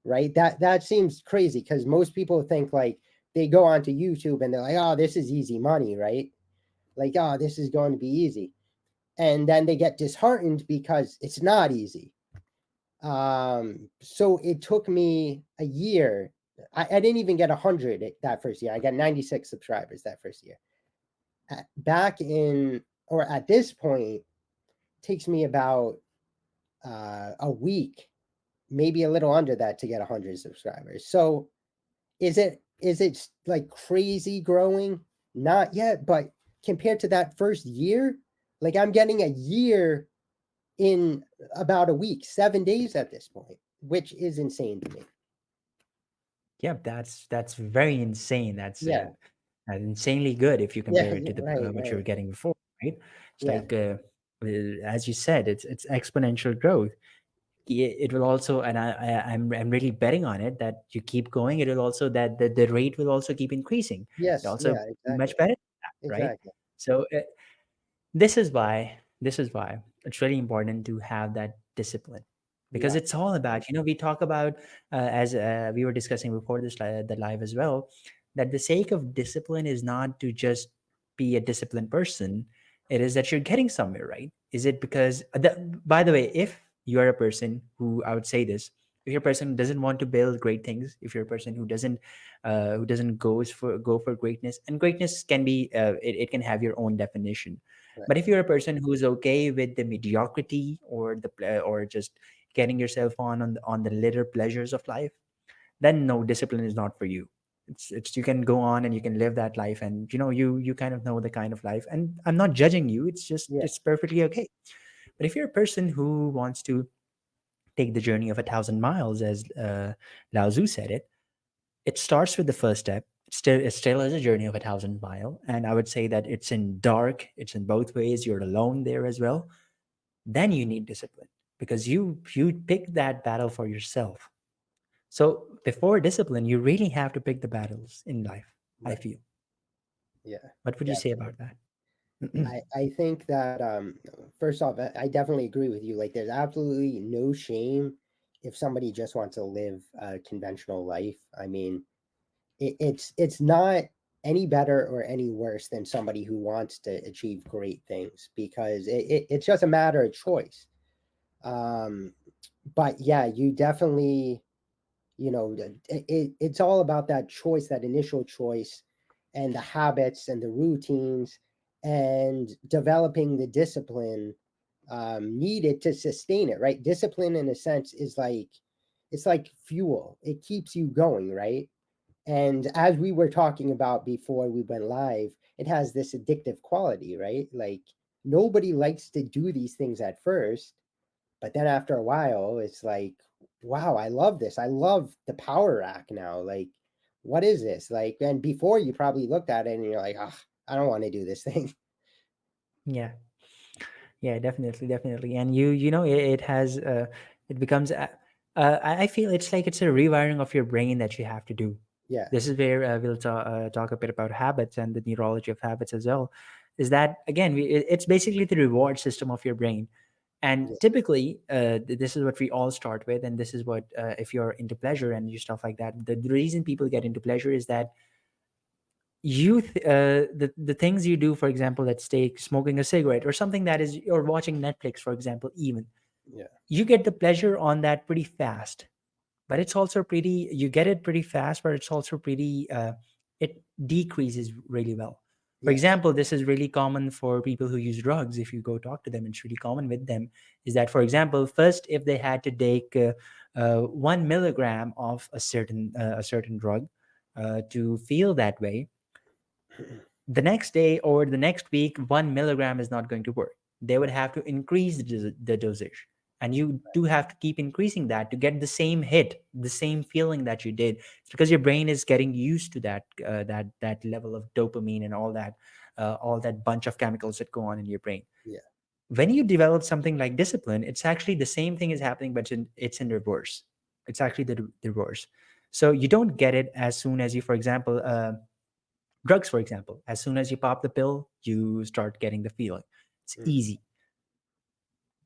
right? That seems crazy because most people think like they go onto YouTube and they're like, oh, this is easy money, right? Like, oh, this is going to be easy, and then they get disheartened because it's not easy. So it took me a year. I didn't even get 100 that first year. I got 96 subscribers that first year. Back in, or at this point, takes me about a week, maybe a little under that, to get 100 subscribers. So is it like crazy growing? Not yet, but compared to that first year, like I'm getting a year in about a week, 7 days at this point, which is insane to me. Yeah, that's very insane. That's Yeah, insanely good if you yeah, compare it yeah, to the right, what you were right. getting before, right? It's Yeah, like as you said, it's exponential growth. It will also, and I'm really betting on it that you keep going. It will also that the rate will also keep increasing. It yes, also yeah, be much exactly, better than that, right? exactly. So this is why it's really important to have that discipline, because Yeah, it's all about, we talk about, as we were discussing before the live as well, that the sake of discipline is not to just be a disciplined person. It is that you're getting somewhere, right? Is it because by the way, if you are a person who, I would say this, if you're a person who doesn't want to build great things, if you're a person who doesn't go for greatness, and greatness can be, it can have your own definition. right. But if you're a person who's okay with the mediocrity, or or just getting yourself on the little pleasures of life, then no, discipline is not for you. It's you can go on and you can live that life, and you kind of know the kind of life, and I'm not judging you. It's just Yeah, it's perfectly okay. But if you're a person who wants to take the journey of 1,000 miles, as Lao Tzu said it, it starts with the first step. It still is a journey of 1,000 mile, and I would say that it's in dark. It's in both ways. You're alone there as well. Then you need discipline, because you pick that battle for yourself. So before discipline, you really have to pick the battles in life, I right. feel. Yeah, What would you say definitely. about that? I think that first off, I definitely agree with you. Like, there's absolutely no shame if somebody just wants to live a conventional life. I mean, it's not any better or any worse than somebody who wants to achieve great things, because it's just a matter of choice. Um, but yeah, you definitely, it's all about that choice, that initial choice, and the habits and the routines, and developing the discipline needed to sustain it, right? Discipline, in a sense, is like, it's like fuel. It keeps you going, right? And as we were talking about before we went live, it has this addictive quality, right? Like, nobody likes to do these things at first, but then after a while, it's like, wow, I love this. I love the power rack now. Like, what is this? Like, and before you probably looked at it and you're like, ah, I don't want to do this thing. Yeah, yeah, definitely, definitely. And you know, it has it becomes I feel it's like it's a rewiring of your brain that you have to do. Yeah, This is where we'll talk a bit about habits and the neurology of habits as well. Is that again it's basically the reward system of your brain. And yeah, typically this is what we all start with, and this is what if you're into pleasure and you stuff like that, the reason people get into pleasure is that the things you do, for example, let's take smoking a cigarette or something that is, or watching Netflix, for example, even yeah, you get the pleasure on that pretty fast, but it's also pretty, you get it pretty fast, but it's also pretty it decreases really well. For yes, example, this is really common for people who use drugs. If you go talk to them, it's really common with them, is that, for example, first if they had to take 1 milligram of a certain drug to feel that way, the next day or the next week 1 milligram is not going to work. They would have to increase the dosage, and you do have to keep increasing that to get the same hit, the same feeling that you did. It's because your brain is getting used to that level of dopamine and all that bunch of chemicals that go on in your brain. yeah, When you develop something like discipline, it's actually the same thing is happening, but it's in reverse. It's actually the reverse. So you don't get it as soon as you, for example, drugs, for example, as soon as you pop the pill, you start getting the feeling. It's mm, easy.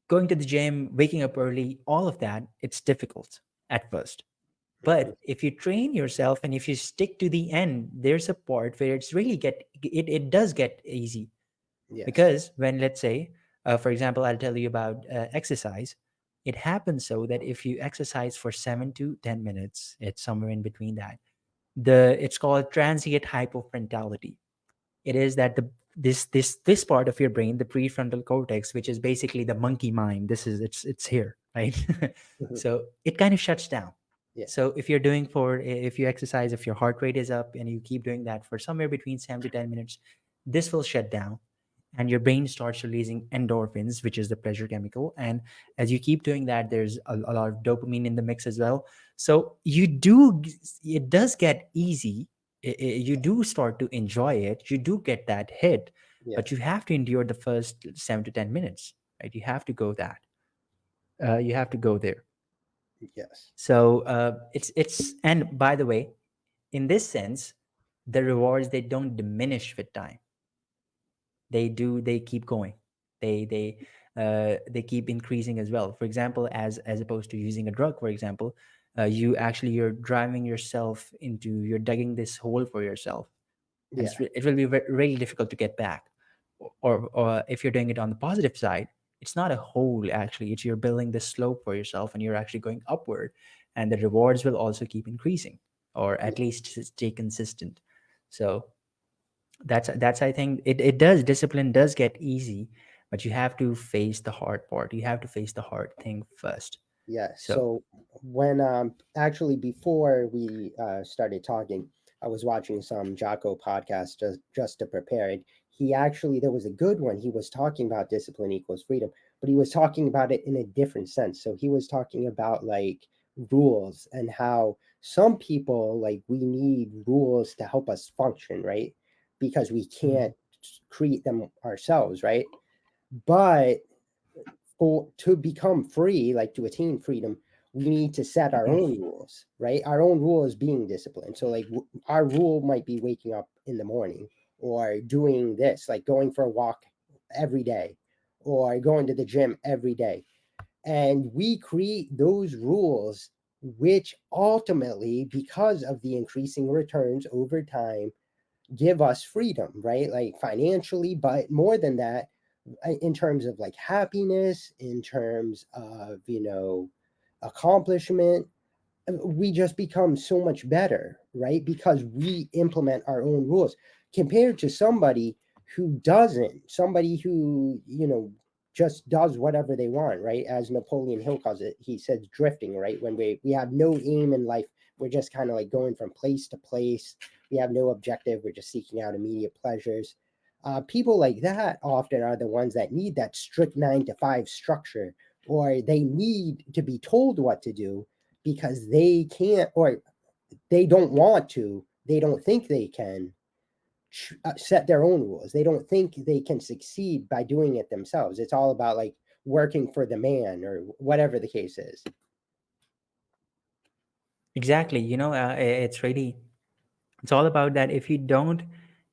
Going to the gym, waking up early, all of that, it's difficult at first. mhm, But if you train yourself and if you stick to the end, there's a part where it's really it does get easy. yes, Because when, let's say, for example, I'll tell you about exercise. It happens so that if you exercise for 7 to 10 minutes, it's somewhere in between that. It's called transient hypofrontality. It is that this part of your brain, the prefrontal cortex, which is basically the monkey mind, this is it's here, right? mhm, So it kind of shuts down. yeah, So if you exercise, if your heart rate is up and you keep doing that for somewhere between 7 to 10 minutes, this will shut down, and your brain starts releasing endorphins, which is the pleasure chemical. And as you keep doing that, there's a lot of dopamine in the mix as well. So it does get easy. You do start to enjoy it. You do get that hit, yeah, but you have to endure the first 7 to 10 minutes, right? You have to go that. You have to go there. yes, So and by the way, in this sense, the rewards, they don't diminish with time. They keep going. They keep increasing as well. For example, as opposed to using a drug, for example, you're driving yourself into, you're digging this hole for yourself, and yeah, it will be really difficult to get back. Or if you're doing it on the positive side, it's not a hole, actually, it's you're building this slope for yourself and you're actually going upward, and the rewards will also keep increasing, or yeah, at least stay consistent. So that's I think it does, discipline does get easy, but you have to face the hard part, you have to face the hard thing first. yeah. So So when actually before we started talking, I was watching some Jocko podcast just to prepare it. He actually, there was a good one. He was talking about discipline equals freedom, but he was talking about it in a different sense. So he was talking about like rules and how some people, like, we need rules to help us function, right? Because we mm, can't create them ourselves, right? But for to become free, like to attain freedom, we need to set our own rules, right? Our own rule is being disciplined. So like our rule might be waking up in the morning, or doing this, like going for a walk every day, or going to the gym every day. And we create those rules, which ultimately, because of the increasing returns over time, give us freedom, right? Like financially, but more than that, in terms of like happiness, in terms of, accomplishment, we just become so much better, right? Because we implement our own rules compared to somebody who doesn't, somebody who, just does whatever they want, right? As Napoleon Hill calls it, he says drifting, right? When we have no aim in life, we're just kind of like going from place to place. We have no objective. We're just seeking out immediate pleasures. People like that often are the ones that need that strict 9 to 5 structure, or they need to be told what to do because they can't, or they don't want to, they don't think they can set their own rules. They don't think they can succeed by doing it themselves. It's all about like working for the man or whatever the case is. Exactly. It's really, it's all about that. If you don't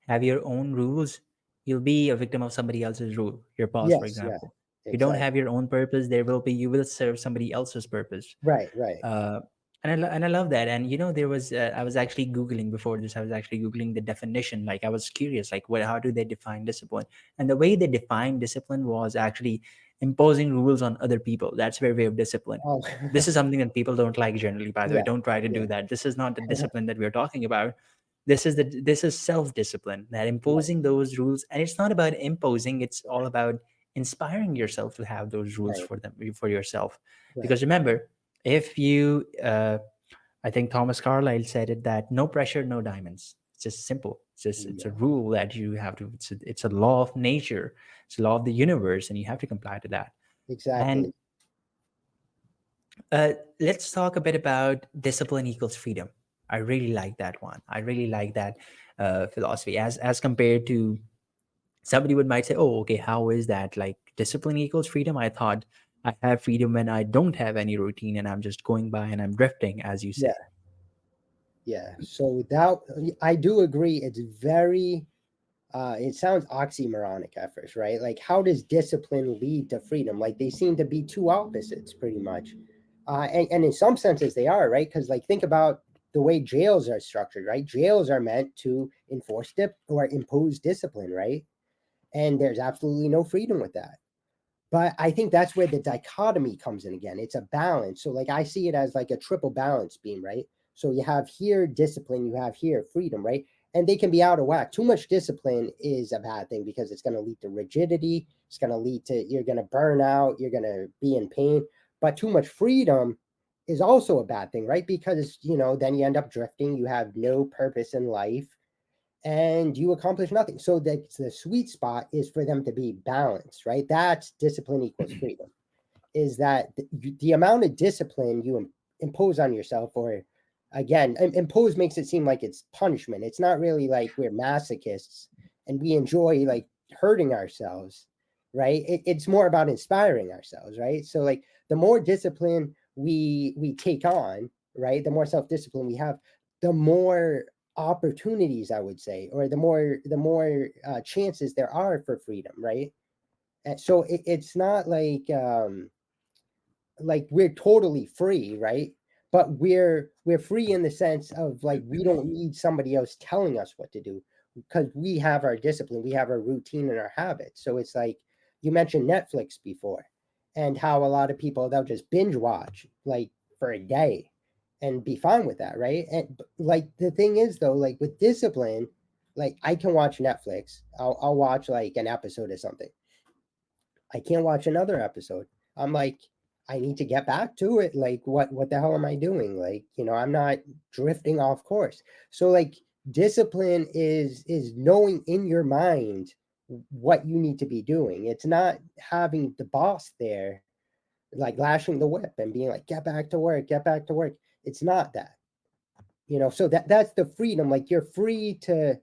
have your own rules, you'll be a victim of somebody else's rule, your boss, for Yes, yeah, example. If you don't have exactly. your own purpose, you will serve somebody else's purpose. Right, right. uh, and I love that. And there was I was actually googling before this. I was actually googling the definition. Like, I was curious, like, what how do they define discipline? And the way they define discipline was actually imposing rules on other people. That's their way of discipline. Oh, This is something that people don't like generally, by the way. yeah, Don't try to yeah, do that. This is not the discipline that we're talking about. This is self-discipline, that right, imposing those rules. And it's not about imposing, it's all about inspiring yourself to have those rules right, for them, for yourself. right. Because remember, if you I think Thomas Carlyle said it, that no pressure, no diamonds. It's just simple. It's a Yeah, rule that you have to, it's a law of nature. It's a law of the universe, and you have to comply to that. And exactly. let's talk a bit about discipline equals freedom. I really like that one. I really like that philosophy, as compared to somebody would might say, oh, okay, how is that? Like, discipline equals freedom? I thought I have freedom when I don't have any routine and I'm just going by and I'm drifting, as you say. Yeah, yeah. So that I do agree. It's very it sounds oxymoronic at first, right? Like, how does discipline lead to freedom? Like, they seem to be two opposites, pretty much. And in some senses, they are, right? Because, like, think about the way jails are structured, right? Jails are meant to enforce or impose discipline, right? And there's absolutely no freedom with that. But I think that's where the dichotomy comes in again. It's a balance. So like I see it as like a triple balance beam, right? So you have here discipline, you have here freedom, right? And they can be out of whack. Too much discipline is a bad thing because it's going to lead to rigidity. It's going to lead to you're going to burn out, you're going to be in pain. But too much freedom is also a bad thing, right? Because, then you end up drifting, you have no purpose in life and you accomplish nothing. So the sweet spot is for them to be balanced, right? That's discipline equals freedom. Is that the amount of discipline you impose on yourself, or again, impose makes it seem like it's punishment. It's not really like we're masochists and we enjoy like hurting ourselves, right? It's more about inspiring ourselves, right? So like the more discipline we take on, right, the more self-discipline we have, the more opportunities, I would say, or the more chances there are for freedom, right? And so it's not like we're totally free, right? But we're free in the sense of like we don't need somebody else telling us what to do because we have our discipline, we have our routine and our habits. So it's like you mentioned Netflix before, and how a lot of people they'll just binge watch like for a day and be fine with that, right? And like the thing is though, like with discipline, like I can watch Netflix, I'll watch like an episode of something, I can't watch another episode. I'm like, I need to get back to it. Like, what the hell am I doing? Like, I'm not drifting off course. So like discipline is knowing in your mind what you need to be doing. It's not having the boss there like lashing the whip and being like, get back to work, get back to work. It's not that. So that's the freedom. Like you're free to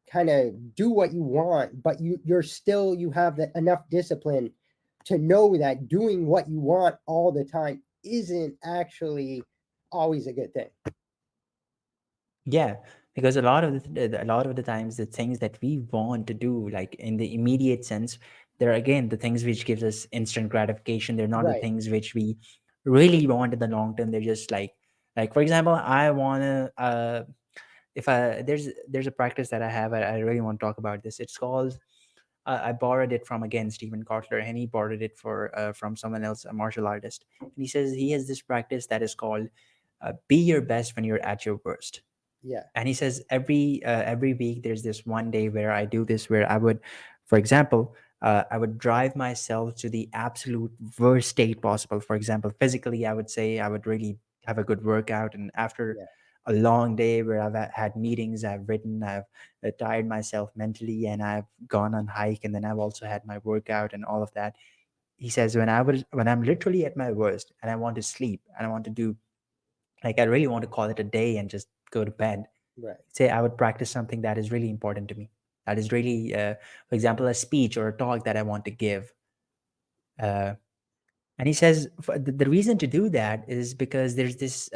kind of do what you want, but you have enough discipline to know that doing what you want all the time isn't actually always a good thing. Yeah, because a lot of the times the things that we want to do, like in the immediate sense, they're again the things which gives us instant gratification. They're not the Right. things which we really want in the long term. They're just like for example, I wanna if I there's a practice that I have. I really want to talk about this. It's called I borrowed it from again Stephen Kotler, and he borrowed it from someone else, a martial artist. And he says he has this practice that is called be your best when you're at your worst. Yeah. And he says every week there's this one day where I do this, where I would, for example, I would drive myself to the absolute worst state possible. For example, physically, I would say I would really have a good workout, and after Yeah. a long day where I've had meetings, I've written, I've tired myself mentally, and I've gone on hike, and then I've also had my workout and all of that. He says when I'm literally at my worst and I want to sleep and I want to do, like, I really want to call it a day and just go to bed, Right. say I would practice something that is really important to me. That is really, for example, a speech or a talk that I want to give. Uh, and he says the reason to do that is because there's this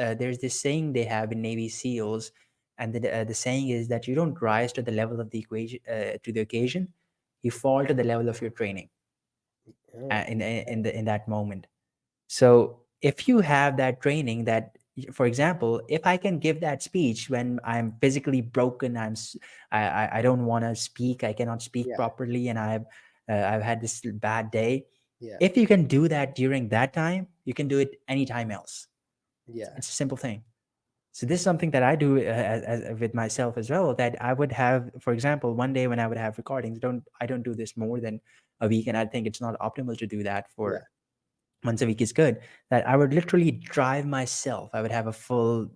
saying they have in Navy SEALs, and the saying is that you don't rise to the level of the equation to the occasion, you fall to the level of your training Oh, in that moment. So if you have that training that, for example, if I can give that speech when I'm physically broken, I don't want to speak, I cannot speak yeah, properly, and I've had this bad day. yeah, If you can do that during that time, you can do it anytime else. yeah, It's a simple thing. So this is something that I do with myself as well. That I would have, for example, one day when I would have recordings. I don't do this more than a week, and I think it's not optimal to do that. yeah, For once a week is good. That I would literally drive myself. I would have a full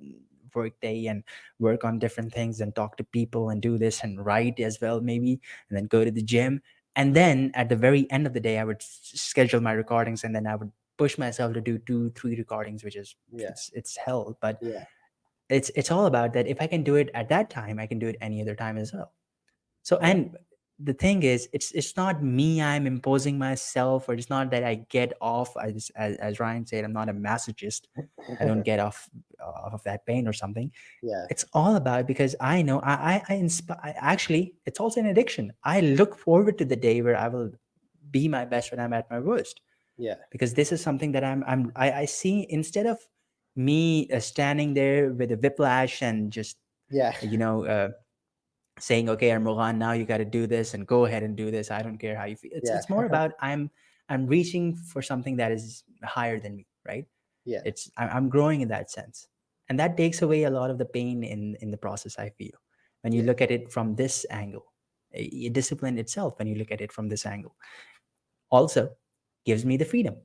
work day and work on different things and talk to people and do this and write as well, maybe, and then go to the gym. And then at the very end of the day, I would schedule my recordings, and then I would push myself to do 2 3 recordings, which is, yeah, it's hell. But yeah, it's all about that. If I can do it at that time, I can do it any other time as well. So, right, and the thing is, it's not me, I'm imposing myself, or it's not that I get off. As Ryan said, I'm not a masochist. I don't get off of that pain or something. yeah, It's all about, because I know actually, it's also an addiction. I look forward to the day where I will be my best when I'm at my worst, yeah, because this is something that I see, instead of me standing there with a whiplash and just, yeah, you know, saying, okay, Armughan, now you got to do this and go ahead and do this. I don't care how you feel. yeah, It's more about I'm reaching for something that is higher than me, right? yeah, I'm growing in that sense, and that takes away a lot of the pain in the process, I feel, when you yeah, look at it from this angle. Discipline itself, when you look at it from this angle, also gives me the freedom,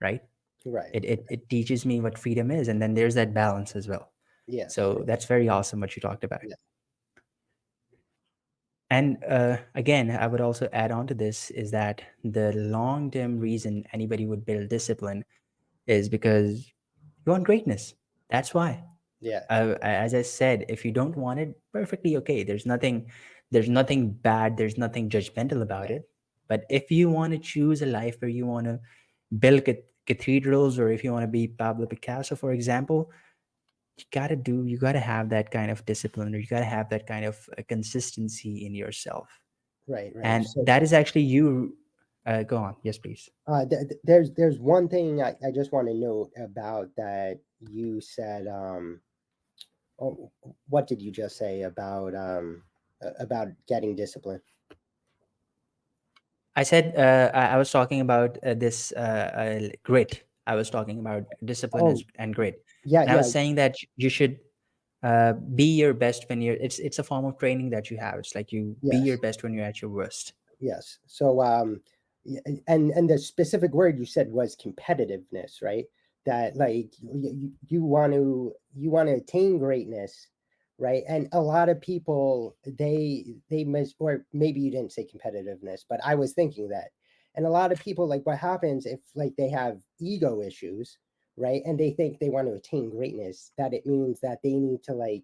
right? right, It teaches me what freedom is, and then there's that balance as well. yes, So that's very awesome what you talked about. yeah, And again, I would also add on to this is that the long term reason anybody would build discipline is because you want greatness. That's why. yeah, As I said, if you don't want it, perfectly okay. There's nothing bad. There's nothing judgmental about yeah, it. But if you want to choose a life where you want to build cathedrals, or if you want to be Pablo Picasso, for example, you gotta have that kind of discipline, or you gotta have that kind of consistency in yourself. right, right. And So, that is actually you. Go on. Yes, please. there's one thing I just want to note about that you said. Oh, what did you just say about getting discipline? I said I was talking about this grit. I was talking about discipline Oh, and grit, yeah, and I yeah, was saying that you should be your best when you're. It's a form of training that you have. It's like you be your yes. best when you're at your worst. Yes. So, and the specific word you said was competitiveness, right? That like you want to attain greatness, right? And a lot of people they miss, or maybe you didn't say competitiveness, but I was thinking that. And a lot of people, like, what happens if like they have ego issues, right? And they think they want to attain greatness, that it means that they need to like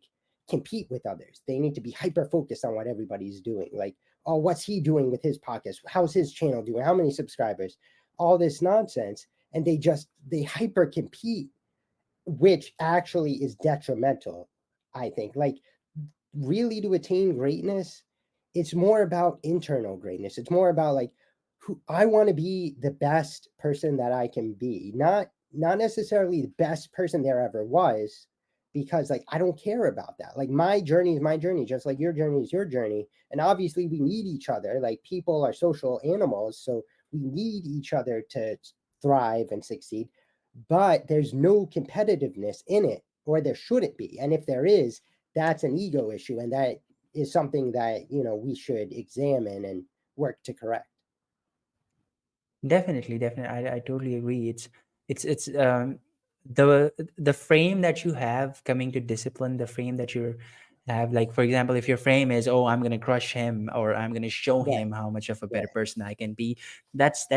compete with others. They need to be hyper focused on what everybody's doing. Like, oh, what's he doing with his podcast? How's his channel doing? How many subscribers? All this nonsense. And they hyper compete, which actually is detrimental, I think. Like, really, to attain greatness, it's more about internal greatness. It's more about like who I want to be, the best person that I can be, not necessarily the best person there ever was, because like I don't care about that. Like, my journey is my journey, just like your journey is your journey. And obviously we need each other. Like, people are social animals, so we need each other to thrive and succeed. But there's no competitiveness in it, or there shouldn't be. And if there is, that's an ego issue, and that is something that we should examine and work to correct. Definitely, definitely. I totally agree. It's the frame that you have coming to discipline, the frame that you have, like for example, if your frame is, oh, I'm going to crush him, or I'm going to show Right. him how much of a better Yeah. person I can be, that's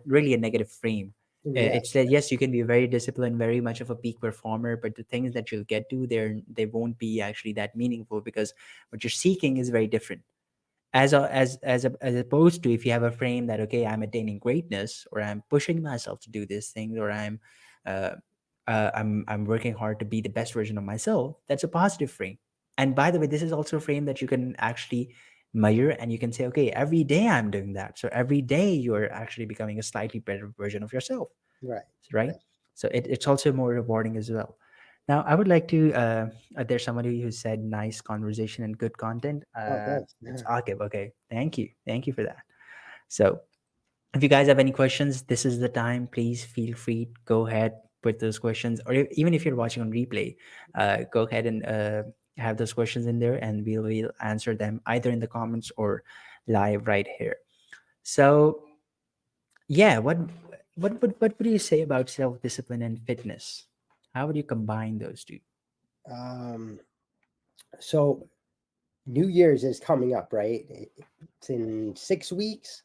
really a negative frame. Yeah. It's that yes, you can be very disciplined, very much of a peak performer, but the things that you'll get to there, they won't be actually that meaningful, because what you're seeking is very different. As opposed to if you have a frame that, okay, I'm attaining greatness, or I'm pushing myself to do these things, or uh, I'm working hard to be the best version of myself. That's a positive frame. And by the way, this is also a frame that you can actually measure, and you can say, okay, every day I'm doing that, so every day you're actually becoming a slightly better version of yourself, Right. right? Right. So it's also more rewarding as well. Now, I would like to. There's somebody who said nice conversation and good content. Oh, thanks. It's Akib. Okay, thank you for that. So, if you guys have any questions, this is the time. Please feel free. Go ahead, put those questions, or even if you're watching on replay, go ahead and have those questions in there, and we'll answer them either in the comments or live right here. So, yeah, what would you say about self discipline and fitness? How would you combine those two? Um, so New Year's is coming up, right? It's in 6 weeks.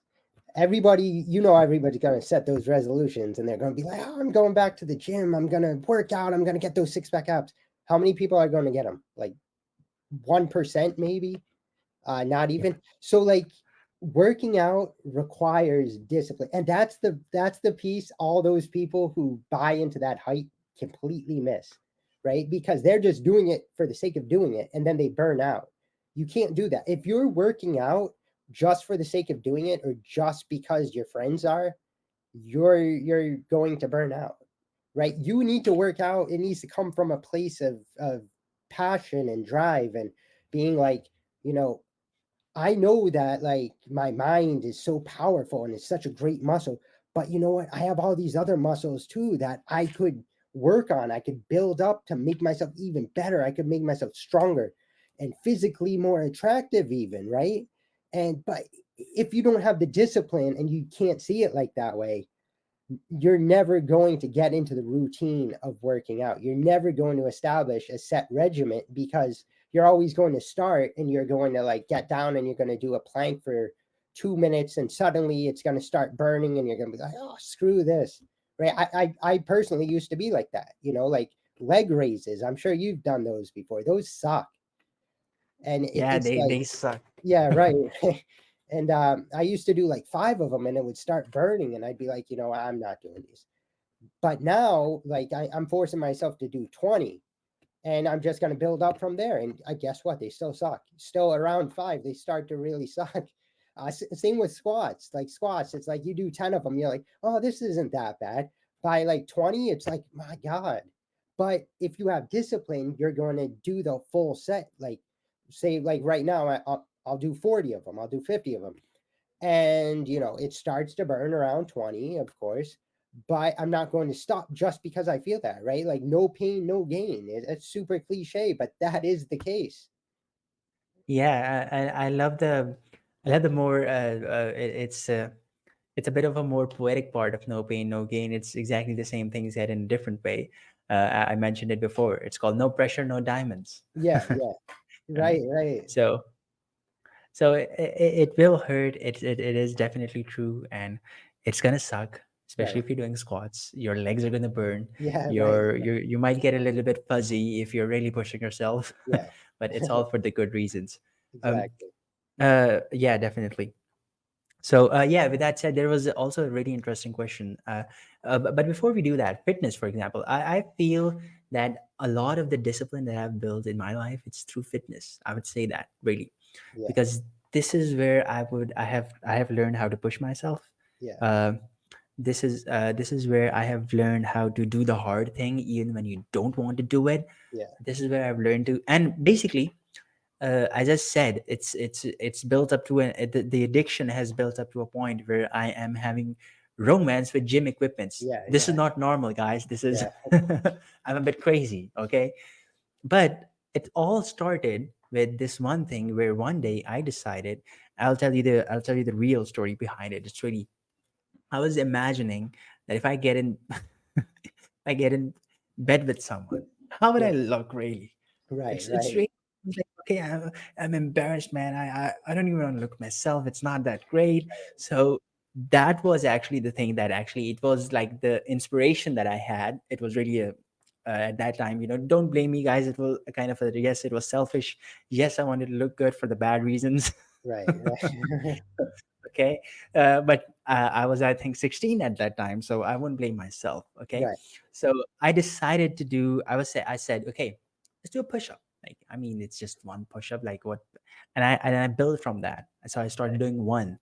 Everybody, everybody's going to set those resolutions and they're going to be like, oh, I'm going back to the gym. I'm going to work out. I'm going to get those six pack abs. How many people are going to get them? Like 1%, maybe? Not Yeah. even. So like working out requires discipline. And that's the piece all those people who buy into that hype completely miss, right? Because they're just doing it for the sake of doing it and then they burn out. You can't do that. If you're working out just for the sake of doing it or just because your friends are, you're going to burn out, right? You need to work out. It needs to come from a place of passion and drive and being like, you know, I know that like my mind is so powerful and it's such a great muscle, but you know what? I have all these other muscles too that I could work on. I could build up to make myself even better. I could make myself stronger and physically more attractive even, right? And but if you don't have the discipline and you can't see it like that way, you're never going to get into the routine of working out. You're never going to establish a set regiment because you're always going to start and you're going to like get down and you're going to do a plank for 2 minutes and suddenly it's going to start burning and you're going to be like, oh, screw this. Right. I personally used to be like that, like leg raises. I'm sure you've done those before. Those suck. And Yeah, it's like, they suck. yeah, right. And I used to do like five of them and it would start burning and I'd be like, I'm not doing these. But now, like, I'm forcing myself to do 20 and I'm just going to build up from there. And I guess what? They still suck. Still around five, they start to really suck. Same with squats. Like squats, it's like you do 10 of them, you're like, oh, this isn't that bad. By like 20, it's like, my God. But if you have discipline, you're going to do the full set. Like, say, like right now, I'll do 40 of them, I'll do 50 of them. And, it starts to burn around 20, of course, but I'm not going to stop just because I feel that, right? Like, no pain, no gain. It's super cliche, but that is the case. Yeah, I love the more it's a bit of a more poetic part of no pain, no gain. It's exactly the same thing said in a different way. I mentioned it before. It's called no pressure, no diamonds, Yeah, yeah. right? Right, right, So it will hurt. It is definitely true, and it's gonna suck, especially right. if you're doing squats. Your legs are gonna burn. Yeah, right. You might get a little bit fuzzy if you're really pushing yourself, Yeah, but it's all for the good reasons. Um, exactly. yeah, definitely. So, yeah, with that said, there was also a really interesting question. But before we do that, fitness, for example, I feel that a lot of the discipline that I've built in my life, it's through fitness. I would say that really, Yeah, because this is where I have learned how to push myself. yeah, Uh, this is where I have learned how to do the hard thing even when you don't want to do it. yeah, This is where I've learned to, and basically, as I said, it's built up to the addiction has built up to a point where I am having romance with gym equipments. yeah, This is yeah, not normal, guys. This is yeah, I'm a bit crazy, okay? But it all started with this one thing where one day I decided I'll tell you the real story behind it. It's really I was imagining that if I get in if I get in bed with someone. How would I Yeah. look really? Right. It's Right. really it's like, okay, I'm embarrassed, man. I don't even want to look myself. It's not that great. So that was actually the thing that actually it was like the inspiration that I had. It was really a at that time, don't blame me, guys. It was a kind of a, yes, it was selfish. Yes, I wanted to look good for the bad reasons. Right. Right. Okay, but I was, I think, 16 at that time, so I wouldn't blame myself. Okay, Right. so I decided to do, I said, okay, let's do a push-up. Like, I mean, it's just one push-up, like what? And I built from that. So I started doing one,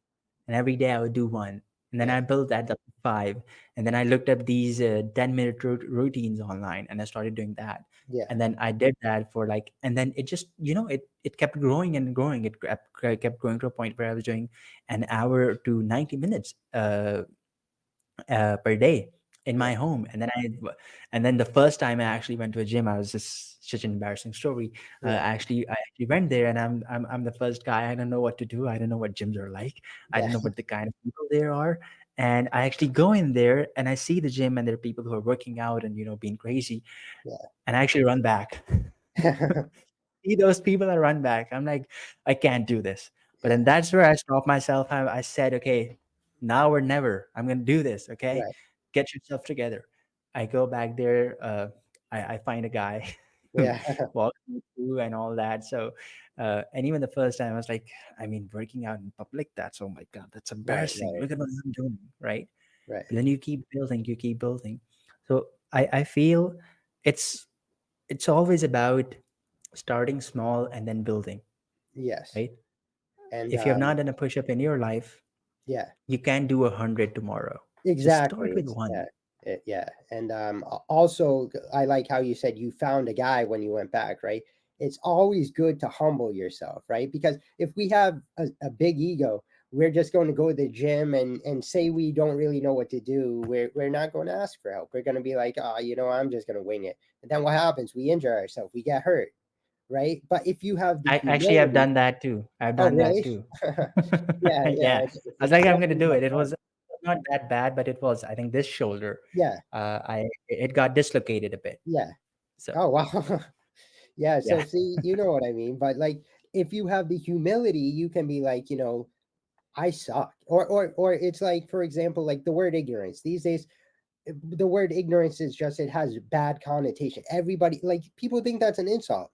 and every day I would do one, and then Yeah. I built that up to five, and then I looked up these 10-minute routines online, and I started doing that. Yeah. And then I did that for like, and then it just, it kept growing and growing. It kept growing to a point where I was doing an hour to 90 minutes per day in Yeah. my home. And then the first time I actually went to a gym, I was just such an embarrassing story. Yeah. I actually went there, and I'm the first guy. I don't know what to do. I don't know what gyms are like. I Yeah. don't know what the kind of people there are. And I actually go in there and I see the gym, and there are people who are working out and being crazy. And I actually run back. Yeah. See those people that run back. I'm like, I can't do this. But Yeah. then that's where I stopped myself. I said, okay, now or never. I'm gonna do this. Okay, Right. get yourself together. I go back there. I find a guy, Yeah. walk me through and all that. So, and even the first time, I was like, I mean, working out in public. That's, oh my god, that's Right. embarrassing. Right. Look at what I'm doing, right? Right. But then you keep building. You keep building. So I feel it's it's always about starting small and then building, Yes. right? And If you have not done a push-up in your life, yeah. you can do 100 tomorrow. Just Exactly. start with It's one. yeah. Yeah. And also, I like how you said you found a guy when you went back, right? It's always good to humble yourself, right? Because if we have a big ego, we're just going to go to the gym and say we don't really know what to do. We're not going to ask for help. We're going to be like, oh, I'm just going to wing it. And then what happens? We injure ourselves. We get hurt, right? But if you have the I actually have humility, done that too. I've oh done that really? too. Yeah, yeah. Yeah. I was It's like, I'm gonna definitely do more it. It fun. was not that bad, but it was, I think, this shoulder. Yeah, I it got dislocated a bit. yeah. So Oh wow. Yeah, so yeah. see, you know what I mean. But like if you have the humility, you can be like, I suck. Or it's like, for example, like the word ignorance. These days, the word ignorance is just, it has bad connotation. Everybody, like, people think that's an insult.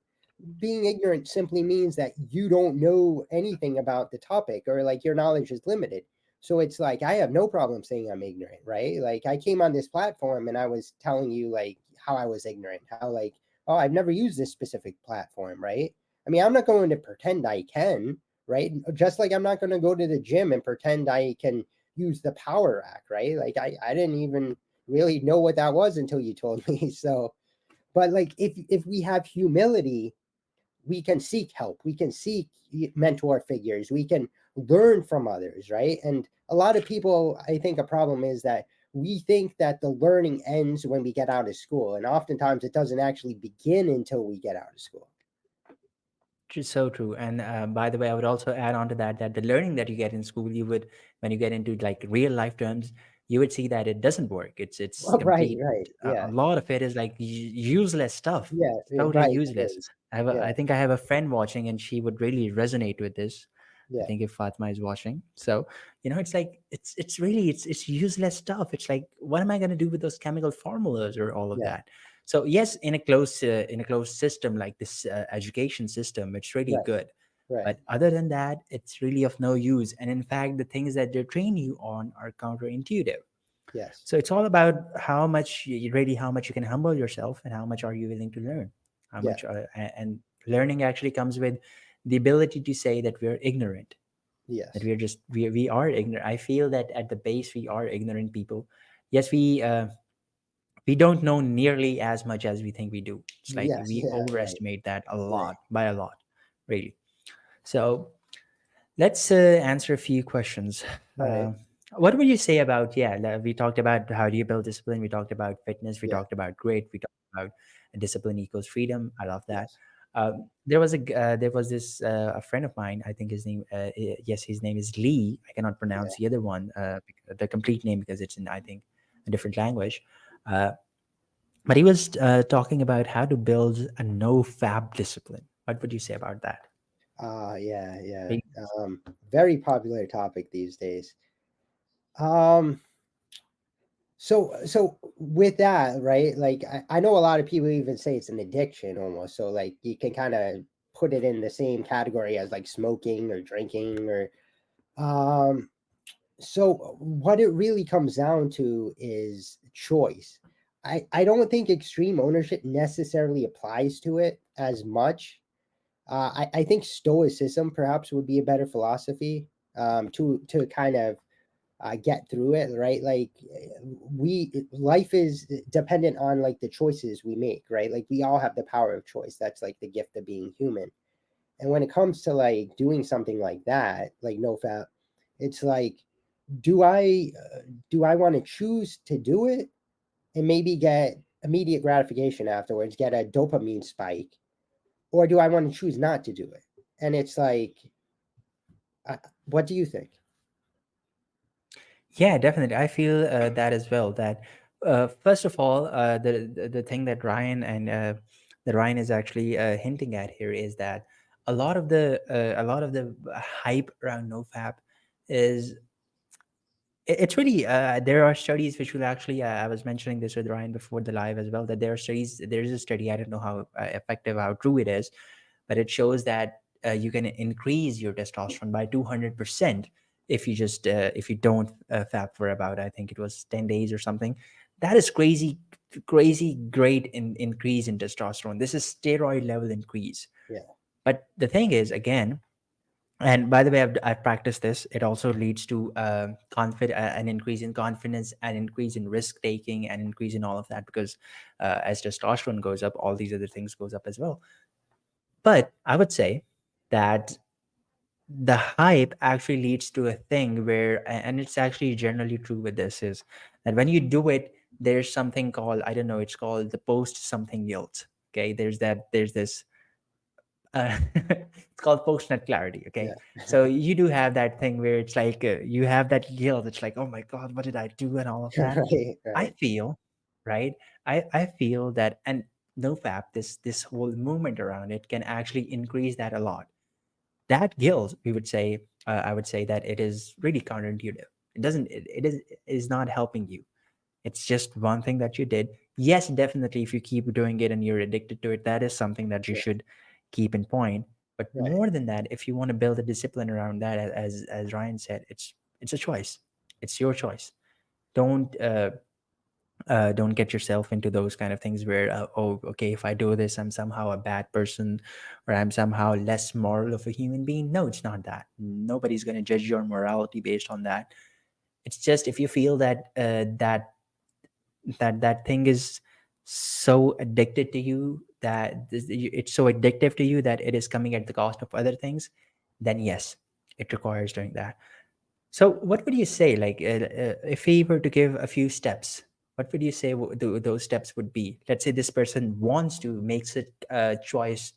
Being ignorant simply means that you don't know anything about the topic, or like your knowledge is limited. So it's like, I have no problem saying I'm ignorant, right? Like I came on this platform and I was telling you like how I was ignorant, how like, oh, I've never used this specific platform, right? I mean, I'm not going to pretend I can, right? Just like I'm not going to go to the gym and pretend I can use the power rack, right? Like I didn't even really know what that was until you told me. So, but like if we have humility, we can seek help, we can seek mentor figures, we can learn from others, right? And a lot of people, I think a problem is that we think that the learning ends when we get out of school, and oftentimes it doesn't actually begin until we get out of school. Which is so true. And by the way, I would also add on to that that the learning that you get in school, you would, when you get into like real life terms, you would see that it doesn't work. It's Oh, right, complete. right, A yeah, lot of it is like useless stuff. yeah, It's totally right, it useless. is. I Yeah, think I have a friend watching, and she would really resonate with this. I yeah, think if Fatma is watching, so it's like it's really it's useless stuff. It's like, what am I going to do with those chemical formulas or all of yeah, that? So yes, in a closed system like this education system, it's really right, good. right, But other than that, it's really of no use. And in fact, the things that they train you on are counterintuitive. yes, So it's all about how much you can humble yourself, and how much are you willing to learn. How yeah, much and learning actually comes with the ability to say that we're ignorant, that yes, we are ignorant. I feel that at the base we are ignorant people. Yes, we don't know nearly as much as we think we do. It's like yes, we yeah, right, overestimate that a right, lot, by a lot, really. So let's answer a few questions. all right, uh, what would you say about, yeah, we talked about how do you build discipline, we talked about fitness, we yeah, talked about grit, we talked about discipline equals freedom. I love that. yes, There was this a friend of mine, I think his name, yes, his name is Lee. I cannot pronounce yeah, the other one, the complete name, because it's in, I think, a different language. uh, But he was talking about how to build a no fab discipline. What would you say about that? Yeah, yeah. Big- Very popular topic these days. Um, so with that, right? Like I know a lot of people even say it's an addiction almost. So like you can kind of put it in the same category as like smoking or drinking or um so what it really comes down to is choice. I don't think extreme ownership necessarily applies to it as much. I think stoicism perhaps would be a better philosophy to kind of get through it, right? Like we life is dependent on like the choices we make, right? Like we all have the power of choice. That's like the gift of being human. And when it comes to like doing something like that, like no fap, it's like do I do I want to choose to do it and maybe get immediate gratification afterwards, get a dopamine spike, or do I want to choose not to do it? And it's like, what do you think? Yeah, definitely. I feel that as well. That first of all, the thing that Ryan is actually hinting at here is that a lot of the hype around NoFap is it's really there are studies which will actually I was mentioning this with Ryan before the live as well, that there are studies, there's a study, I don't know how effective, how true it is, but it shows that you can increase your testosterone by 200% if you just if you don't fap for about, I think it was 10 days or something. That is crazy, crazy great increase in testosterone. This is steroid level increase. Yeah, But the thing is, again, and by the way, I've practiced this, it also leads to an increase in confidence, an increase in risk taking, an increase in all of that, because as testosterone goes up, all these other things goes up as well. But I would say that the hype actually leads to a thing where, and it's actually generally true with this, is that when you do it, there's something called, I don't know, it's called the post something guilt. Okay, there's this it's called post nut clarity. Okay, yeah, so you do have that thing where it's like you have that guilt. It's like, oh my god, what did I do, and all of that. right, I right, feel, right? I feel that, and NoFap, this whole movement around it can actually increase that a lot. That guilt, we would say, I would say that it is really counterintuitive. It is not helping you. It's just one thing that you did. Yes, definitely, if you keep doing it and you're addicted to it, that is something that you yeah, should keep in point. But right, more than that, if you want to build a discipline around that, as Ryan said, it's a choice. It's your choice. Don't get yourself into those kind of things where oh, okay, if I do this, I'm somehow a bad person, or I'm somehow less moral of a human being. No, it's not that. Nobody's going to judge your morality based on that. It's just if you feel that that thing is so addicted to you, that it's so addictive to you that it is coming at the cost of other things, then yes, it requires doing that. So what would you say, like if we were to give a few steps, what would you say those steps would be? Let's say this person wants to makes it a choice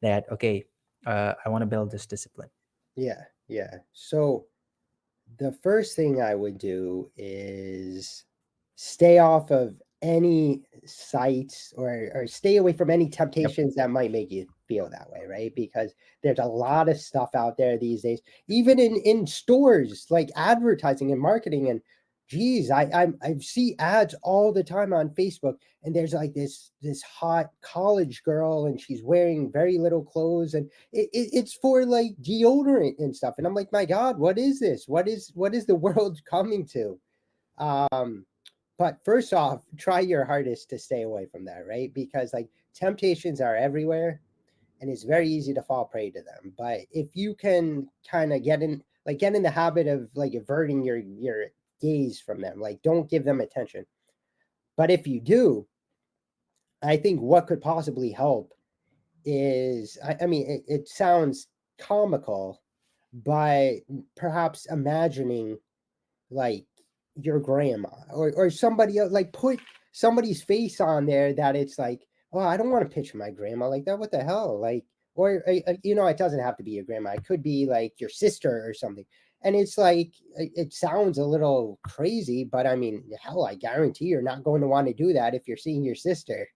that, okay, I want to build this discipline. yeah, yeah. So the first thing I would do is stay off of any sites or stay away from any Yep. temptations that might make you feel that way, right? Because there's a lot of stuff out there these days, even in stores like advertising and marketing. And geez, I see ads all the time on Facebook, and there's like this hot college girl, and she's wearing very little clothes, and it's for like deodorant and stuff. And I'm like, my God, what is this? What is the world coming to? Um, but first off, try your hardest to stay away from that, right? Because like temptations are everywhere, and it's very easy to fall prey to them. But if you can kind of get in the habit of like averting your gaze from them, like don't give them attention. But if you do, I think what could possibly help is I mean it sounds comical, but perhaps imagining like your grandma or somebody else, like put somebody's face on there that it's like, oh, I don't want to picture my grandma like that. What the hell? Like, or it doesn't have to be your grandma. It could be like your sister or something. And it's like it sounds a little crazy, but I mean, hell, I guarantee you're not going to want to do that if you're seeing your sister.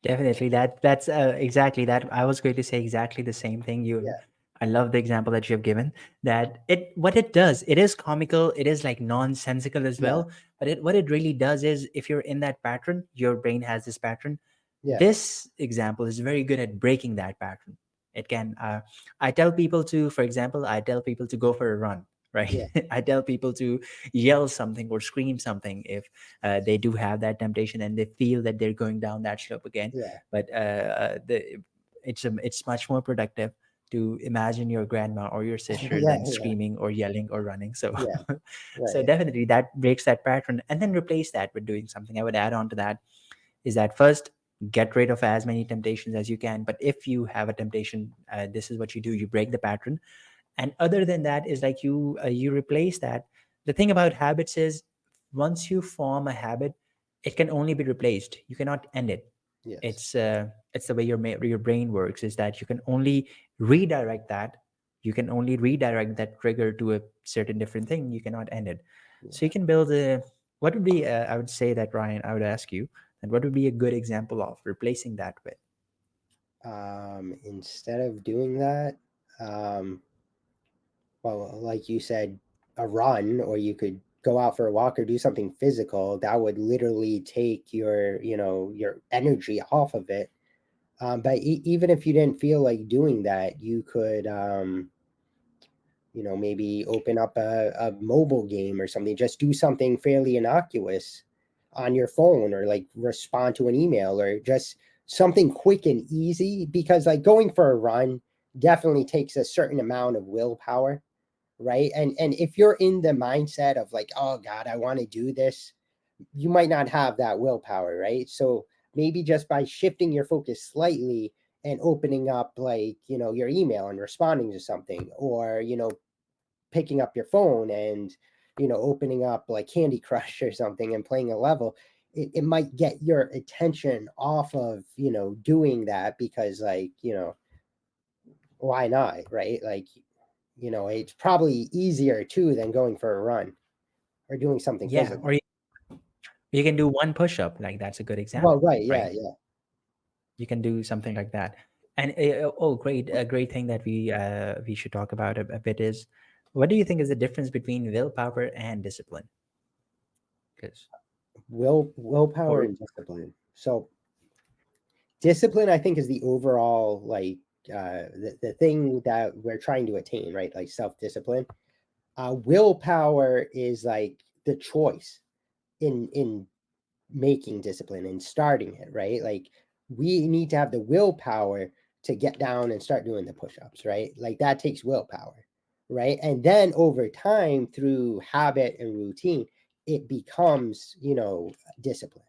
Definitely, that's exactly that. I was going to say exactly the same thing. You, Yeah, I love the example that you have given. That it what it does, it is comical, it is like nonsensical as yeah, well. But it what it really does is, if you're in that pattern, your brain has this pattern. yeah, This example is very good at breaking that pattern. It can. I tell people to, for example, I tell people to go for a run. Right. yeah, I tell people to yell something or scream something if they do have that temptation and they feel that they're going down that slope again. yeah, But it's much more productive to imagine your grandma or your sister yeah, than yeah, screaming or yelling or running. So yeah, so right, definitely that breaks that pattern, and then replace that with doing something. I would add on to that is that, first, get rid of as many temptations as you can. But if you have a temptation, this is what you do: you break the pattern. And other than that is like you replace that. The thing about habits is, once you form a habit, it can only be replaced, you cannot end it. yes, It's the way your brain works, is that you can only redirect that. You can only redirect that trigger to a certain different thing. You cannot end it. So you yeah. can build a, what would be, I would say that, Ryan, I would ask you, and what would be a good example of replacing that with? Instead of doing that, um, well, like you said, a run, or you could go out for a walk or do something physical that would literally take your, your energy off of it. But even if you didn't feel like doing that, you could, maybe open up a mobile game or something. Just do something fairly innocuous on your phone, or like respond to an email, or just something quick and easy. Because like going for a run definitely takes a certain amount of willpower, right? And if you're in the mindset of like, oh God, I want to do this, you might not have that willpower, right? So maybe just by shifting your focus slightly and opening up, like, your email and responding to something, or picking up your phone and opening up like Candy Crush or something and playing a level, it might get your attention off of doing that. Because like, why not, right? Like, it's probably easier too than going for a run or doing something Yeah, physical. or you can do one push-up, like that's a good Well, example, right, yeah, right? yeah. You can do something like that. And oh, great, a great thing that we should talk about a bit is, what do you think is the difference between willpower and discipline? Because, Willpower or and discipline. So discipline, I think, is the overall, like, the thing that we're trying to attain, right? Like self-discipline. Willpower is like the choice in making discipline and starting it, right? Like, we need to have the willpower to get down and start doing the push-ups, right? Like, that takes willpower, right? And then over time, through habit and routine, it becomes, discipline,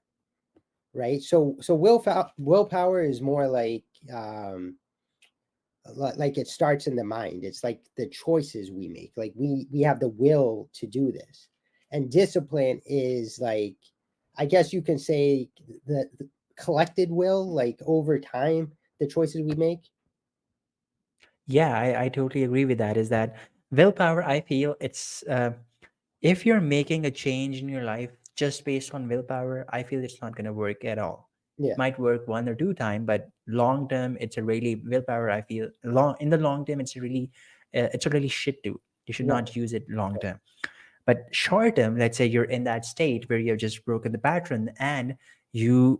right? So willpower is more like, um like it starts in the mind. It's like the choices we make. Like, we have the will to do this. And discipline is like, I guess you can say, the collected will, like over time, the choices we make. yeah, I totally agree with that. Is that willpower? I feel it's if you're making a change in your life just based on willpower, I feel it's not going to work at all. It Yeah, might work one or two time, but long term, it's a really willpower. I feel long in the long term, it's a really shit tool. You should right, not use it long term. But short term, let's say you're in that state where you've just broken the pattern and you're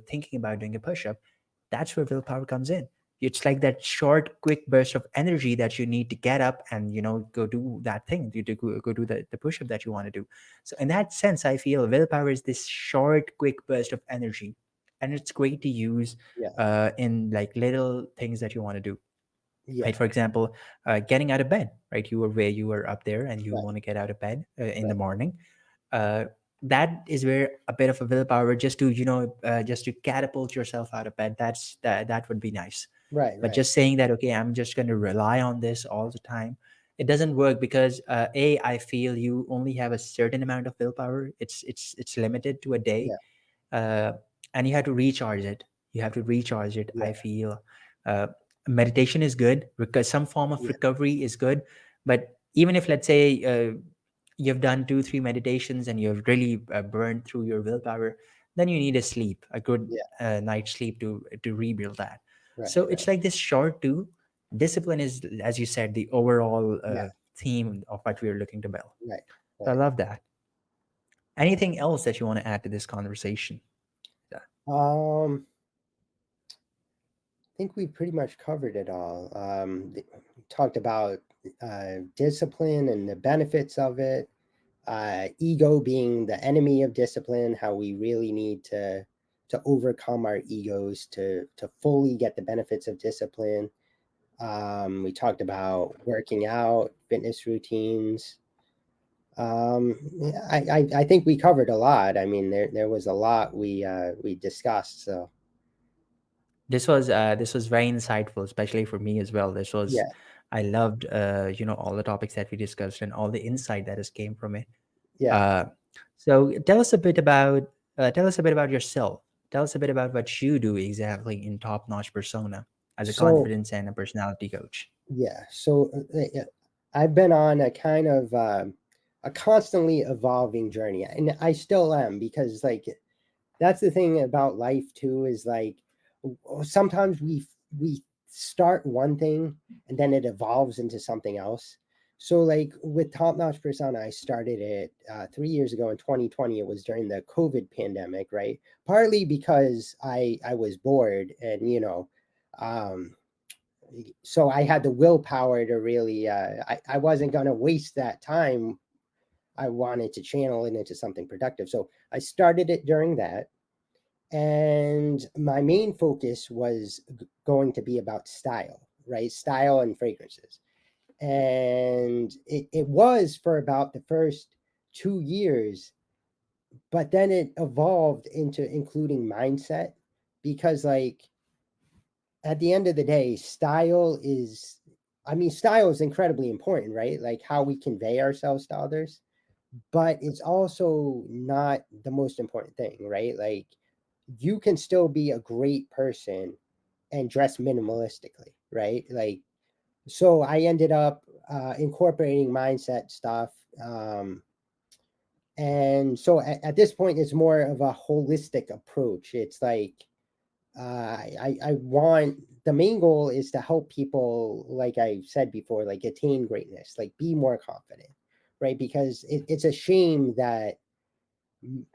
thinking about doing a push up. That's where willpower comes in. It's like that short, quick burst of energy that you need to get up and go do that thing. You to go do the push up that you want to do. So in that sense, I feel willpower is this short, quick burst of energy, and it's great to use yeah, in like little things that you want to do, yeah, right? For example, getting out of bed, right? You were up there and you right, want to get out of bed in the right, morning. uh, that is where a bit of a willpower, just to just to catapult yourself out of bed. That would be nice. right, But right, just saying that, okay, I'm just going to rely on this all the time, it doesn't work. Because I feel you only have a certain amount of willpower. It's limited to a day. yeah, uh, and you have to recharge it. I yeah, feel uh, meditation is good because some form of Yeah, recovery is good. But even if, let's say, you've done 2 3 meditations and you've really burned through your willpower, then you need a sleep, a good yeah, night's sleep to rebuild that. right, So it's right, like this short too. Discipline is, as you said, the overall yeah, theme of what we're looking to build. right, So I right. love that. Anything else that you want to add to this conversation? Yeah. Um, I think we pretty much covered it all. Talked about discipline and the benefits of it. Ego being the enemy of discipline. How we really need to overcome our egos to fully get the benefits of discipline. We talked about working out, fitness routines. I think we covered a lot. I mean, there was a lot we discussed. So This was very insightful, especially for me as well. This was, yeah, I loved all the topics that we discussed and all the insight that has came from it. yeah. Uh, so tell us a bit about yourself. Tell us a bit about what you do exactly in Top Notch Persona as a So confidence and a personality coach. yeah, so yeah, I've been on a kind of a constantly evolving journey, and I still am because like that's the thing about life too is like sometimes we start one thing and then it evolves into something else. So like with Top Notch Persona, I started it 3 years ago in 2020. It was during the COVID pandemic, right? Partly because I was bored and um, so I had the willpower to really I wasn't going to waste that time. I wanted to channel it into something productive. So I started it during that, and my main focus was going to be about style, right? Style and fragrances. And it was for about the first 2 years, but then it evolved into including mindset because like at the end of the day, style is incredibly important, right? Like how we convey ourselves to others, but it's also not the most important thing, right? Like you can still be a great person and dress minimalistically, right? Like, so I ended up incorporating mindset stuff. And so at this point, it's more of a holistic approach. It's like, I want the main goal is to help people, like I said before, like attain greatness, like be more confident, right? Because it's a shame that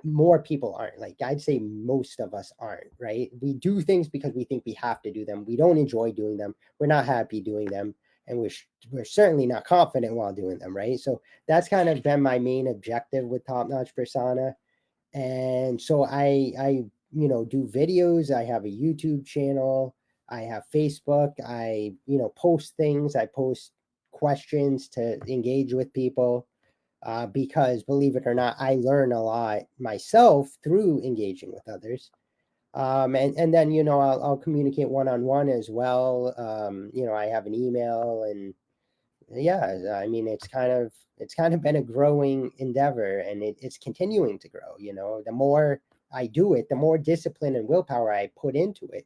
more people aren't. Like I'd say most of us aren't, right? We do things because we think we have to do them. We don't enjoy doing them. We're not happy doing them, and we're certainly not confident while doing them, right? So that's kind of been my main objective with Top Notch Persona. And so I do videos. I have a YouTube channel. I have Facebook. I post things. I post questions to engage with people because believe it or not, I learn a lot myself through engaging with others. And then I'll communicate one on one as well. I have an email, and yeah, I mean it's kind of been a growing endeavor, and it's continuing to grow. The more I do it, the more discipline and willpower I put into it,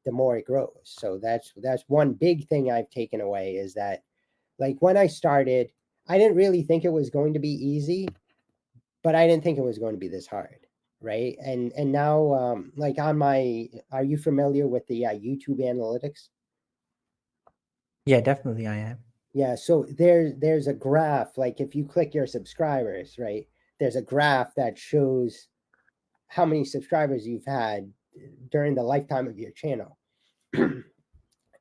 the more it grows. So that's one big thing I've taken away is that like when I started, I didn't really think it was going to be easy, but I didn't think it was going to be this hard, right? And now, like on my, are you familiar with the YouTube analytics? Yeah, definitely I am. Yeah, so there's a graph. Like if you click your subscribers, right? There's a graph that shows how many subscribers you've had during the lifetime of your channel,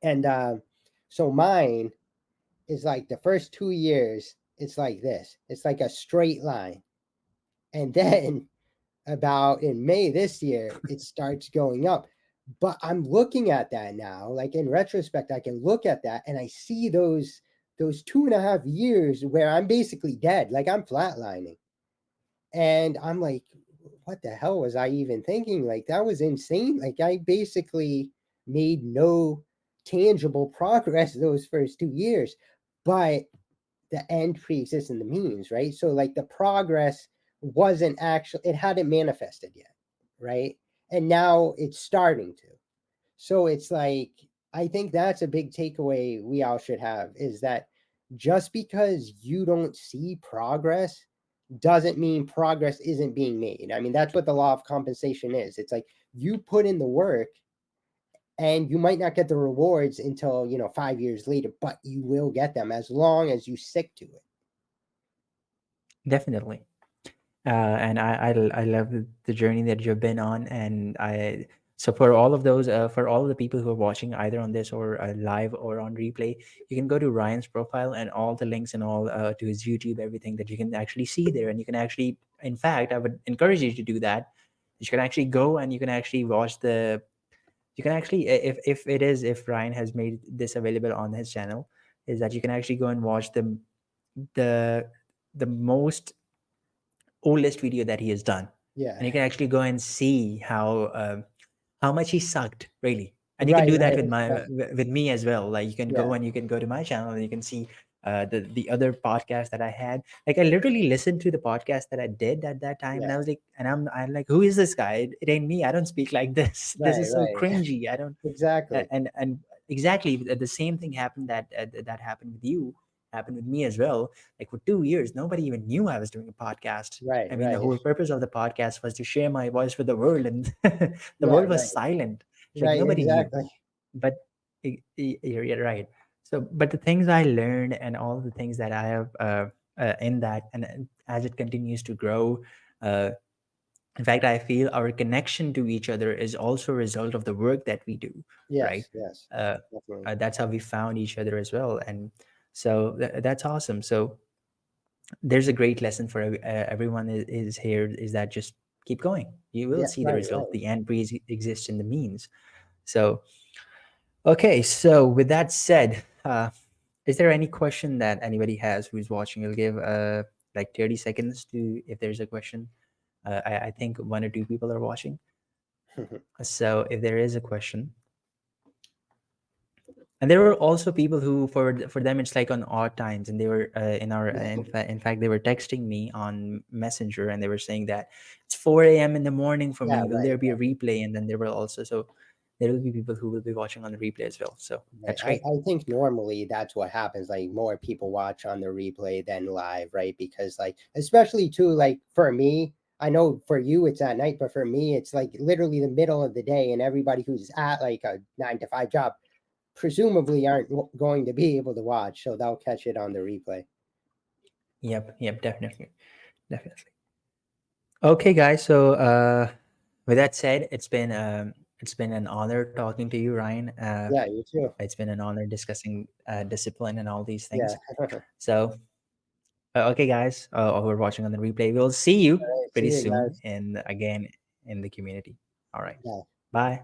and so mine is like the first 2 years. It's like this. It's like a straight line, and then about in May this year, it starts going up. But I'm looking at that now, like in retrospect, I can look at that and I see those 2.5 years where I'm basically dead, like I'm flatlining. And I'm like, what the hell was I even thinking? Like that was insane. Like I basically made no tangible progress those first 2 years. But the end pre-exists in the means, right? So like the progress wasn't actually, it hadn't manifested yet, right? And now it's starting to. So it's like I think that's a big takeaway we all should have, is that just because you don't see progress doesn't mean progress isn't being made. I mean, that's what the law of compensation is. It's like you put in the work and you might not get the rewards until, 5 years later, but you will get them as long as you stick to it. Definitely. And I love the journey that you've been on, and I so for all of those for all of the people who are watching either on this or live or on replay, you can go to Ryan's profile and all the links and all to his YouTube, everything that you can actually see there, and you can actually, in fact, I would encourage you to do that. You can actually go and you can actually watch the you can actually if it is if Ryan has made this available on his channel, is that you can actually go and watch the the most oldest video that he has done, Yeah. and you can actually go and see how much he sucked, really. And you can Right, do that right. with my Exactly. with me as well. Like you can Yeah. go and you can go to my channel and you can see the other podcast that I had. Like I literally listened to the podcast that I did at that time, and Yeah. I was like, and I'm like, who is this guy? It ain't me. I don't speak like this. This Right, is so right. cringy. I don't. Exactly. And exactly the same thing happened that happened with you, happened with me as well. Like for 2 years nobody even knew I was doing a podcast. Right, I mean, the right. whole purpose of the podcast was to share my voice with the world, and the Yeah, world was right. silent. It's like Right, nobody knew. exactly. But you're right. So but the things I learned and all the things that I have in that, and as it continues to grow, uh, in fact, I feel our connection to each other is also a result of the work that we do, right? Yes, yes. Uh, Definitely. that's how we found each other as well. And so that's awesome. So there's a great lesson for everyone is here, is that just keep going. You will Yeah, see the right, result. right. The end exists in the means. So, okay. So with that said, is there any question that anybody has who's watching? You'll give like 30 seconds to, if there's a question. I think one or two people are watching. So if there is a question, and there were also people who for them it's like on odd times, and they were in our in fact they were texting me on Messenger, and they were saying that it's 4 a.m. in the morning for Yeah, me. Will right, there be a replay? And then there will also, so there will be people who will be watching on the replay as well. So right. that's I, great. I think normally that's what happens. Like more people watch on the replay than live, right? Because like especially too, like for me, I know for you it's at night, but for me it's like literally the middle of the day, and everybody who's at like a 9 to 5 job presumably aren't going to be able to watch, so they'll catch it on the replay. Yep, definitely, definitely. Okay, guys. So with that said, it's been an honor talking to you, Ryan. Yeah, you too. It's been an honor discussing discipline and all these Yeah. things. All So okay, guys, who are watching on the replay, we'll see you right. See pretty you soon guys. in again in the community. All right, Yeah. bye.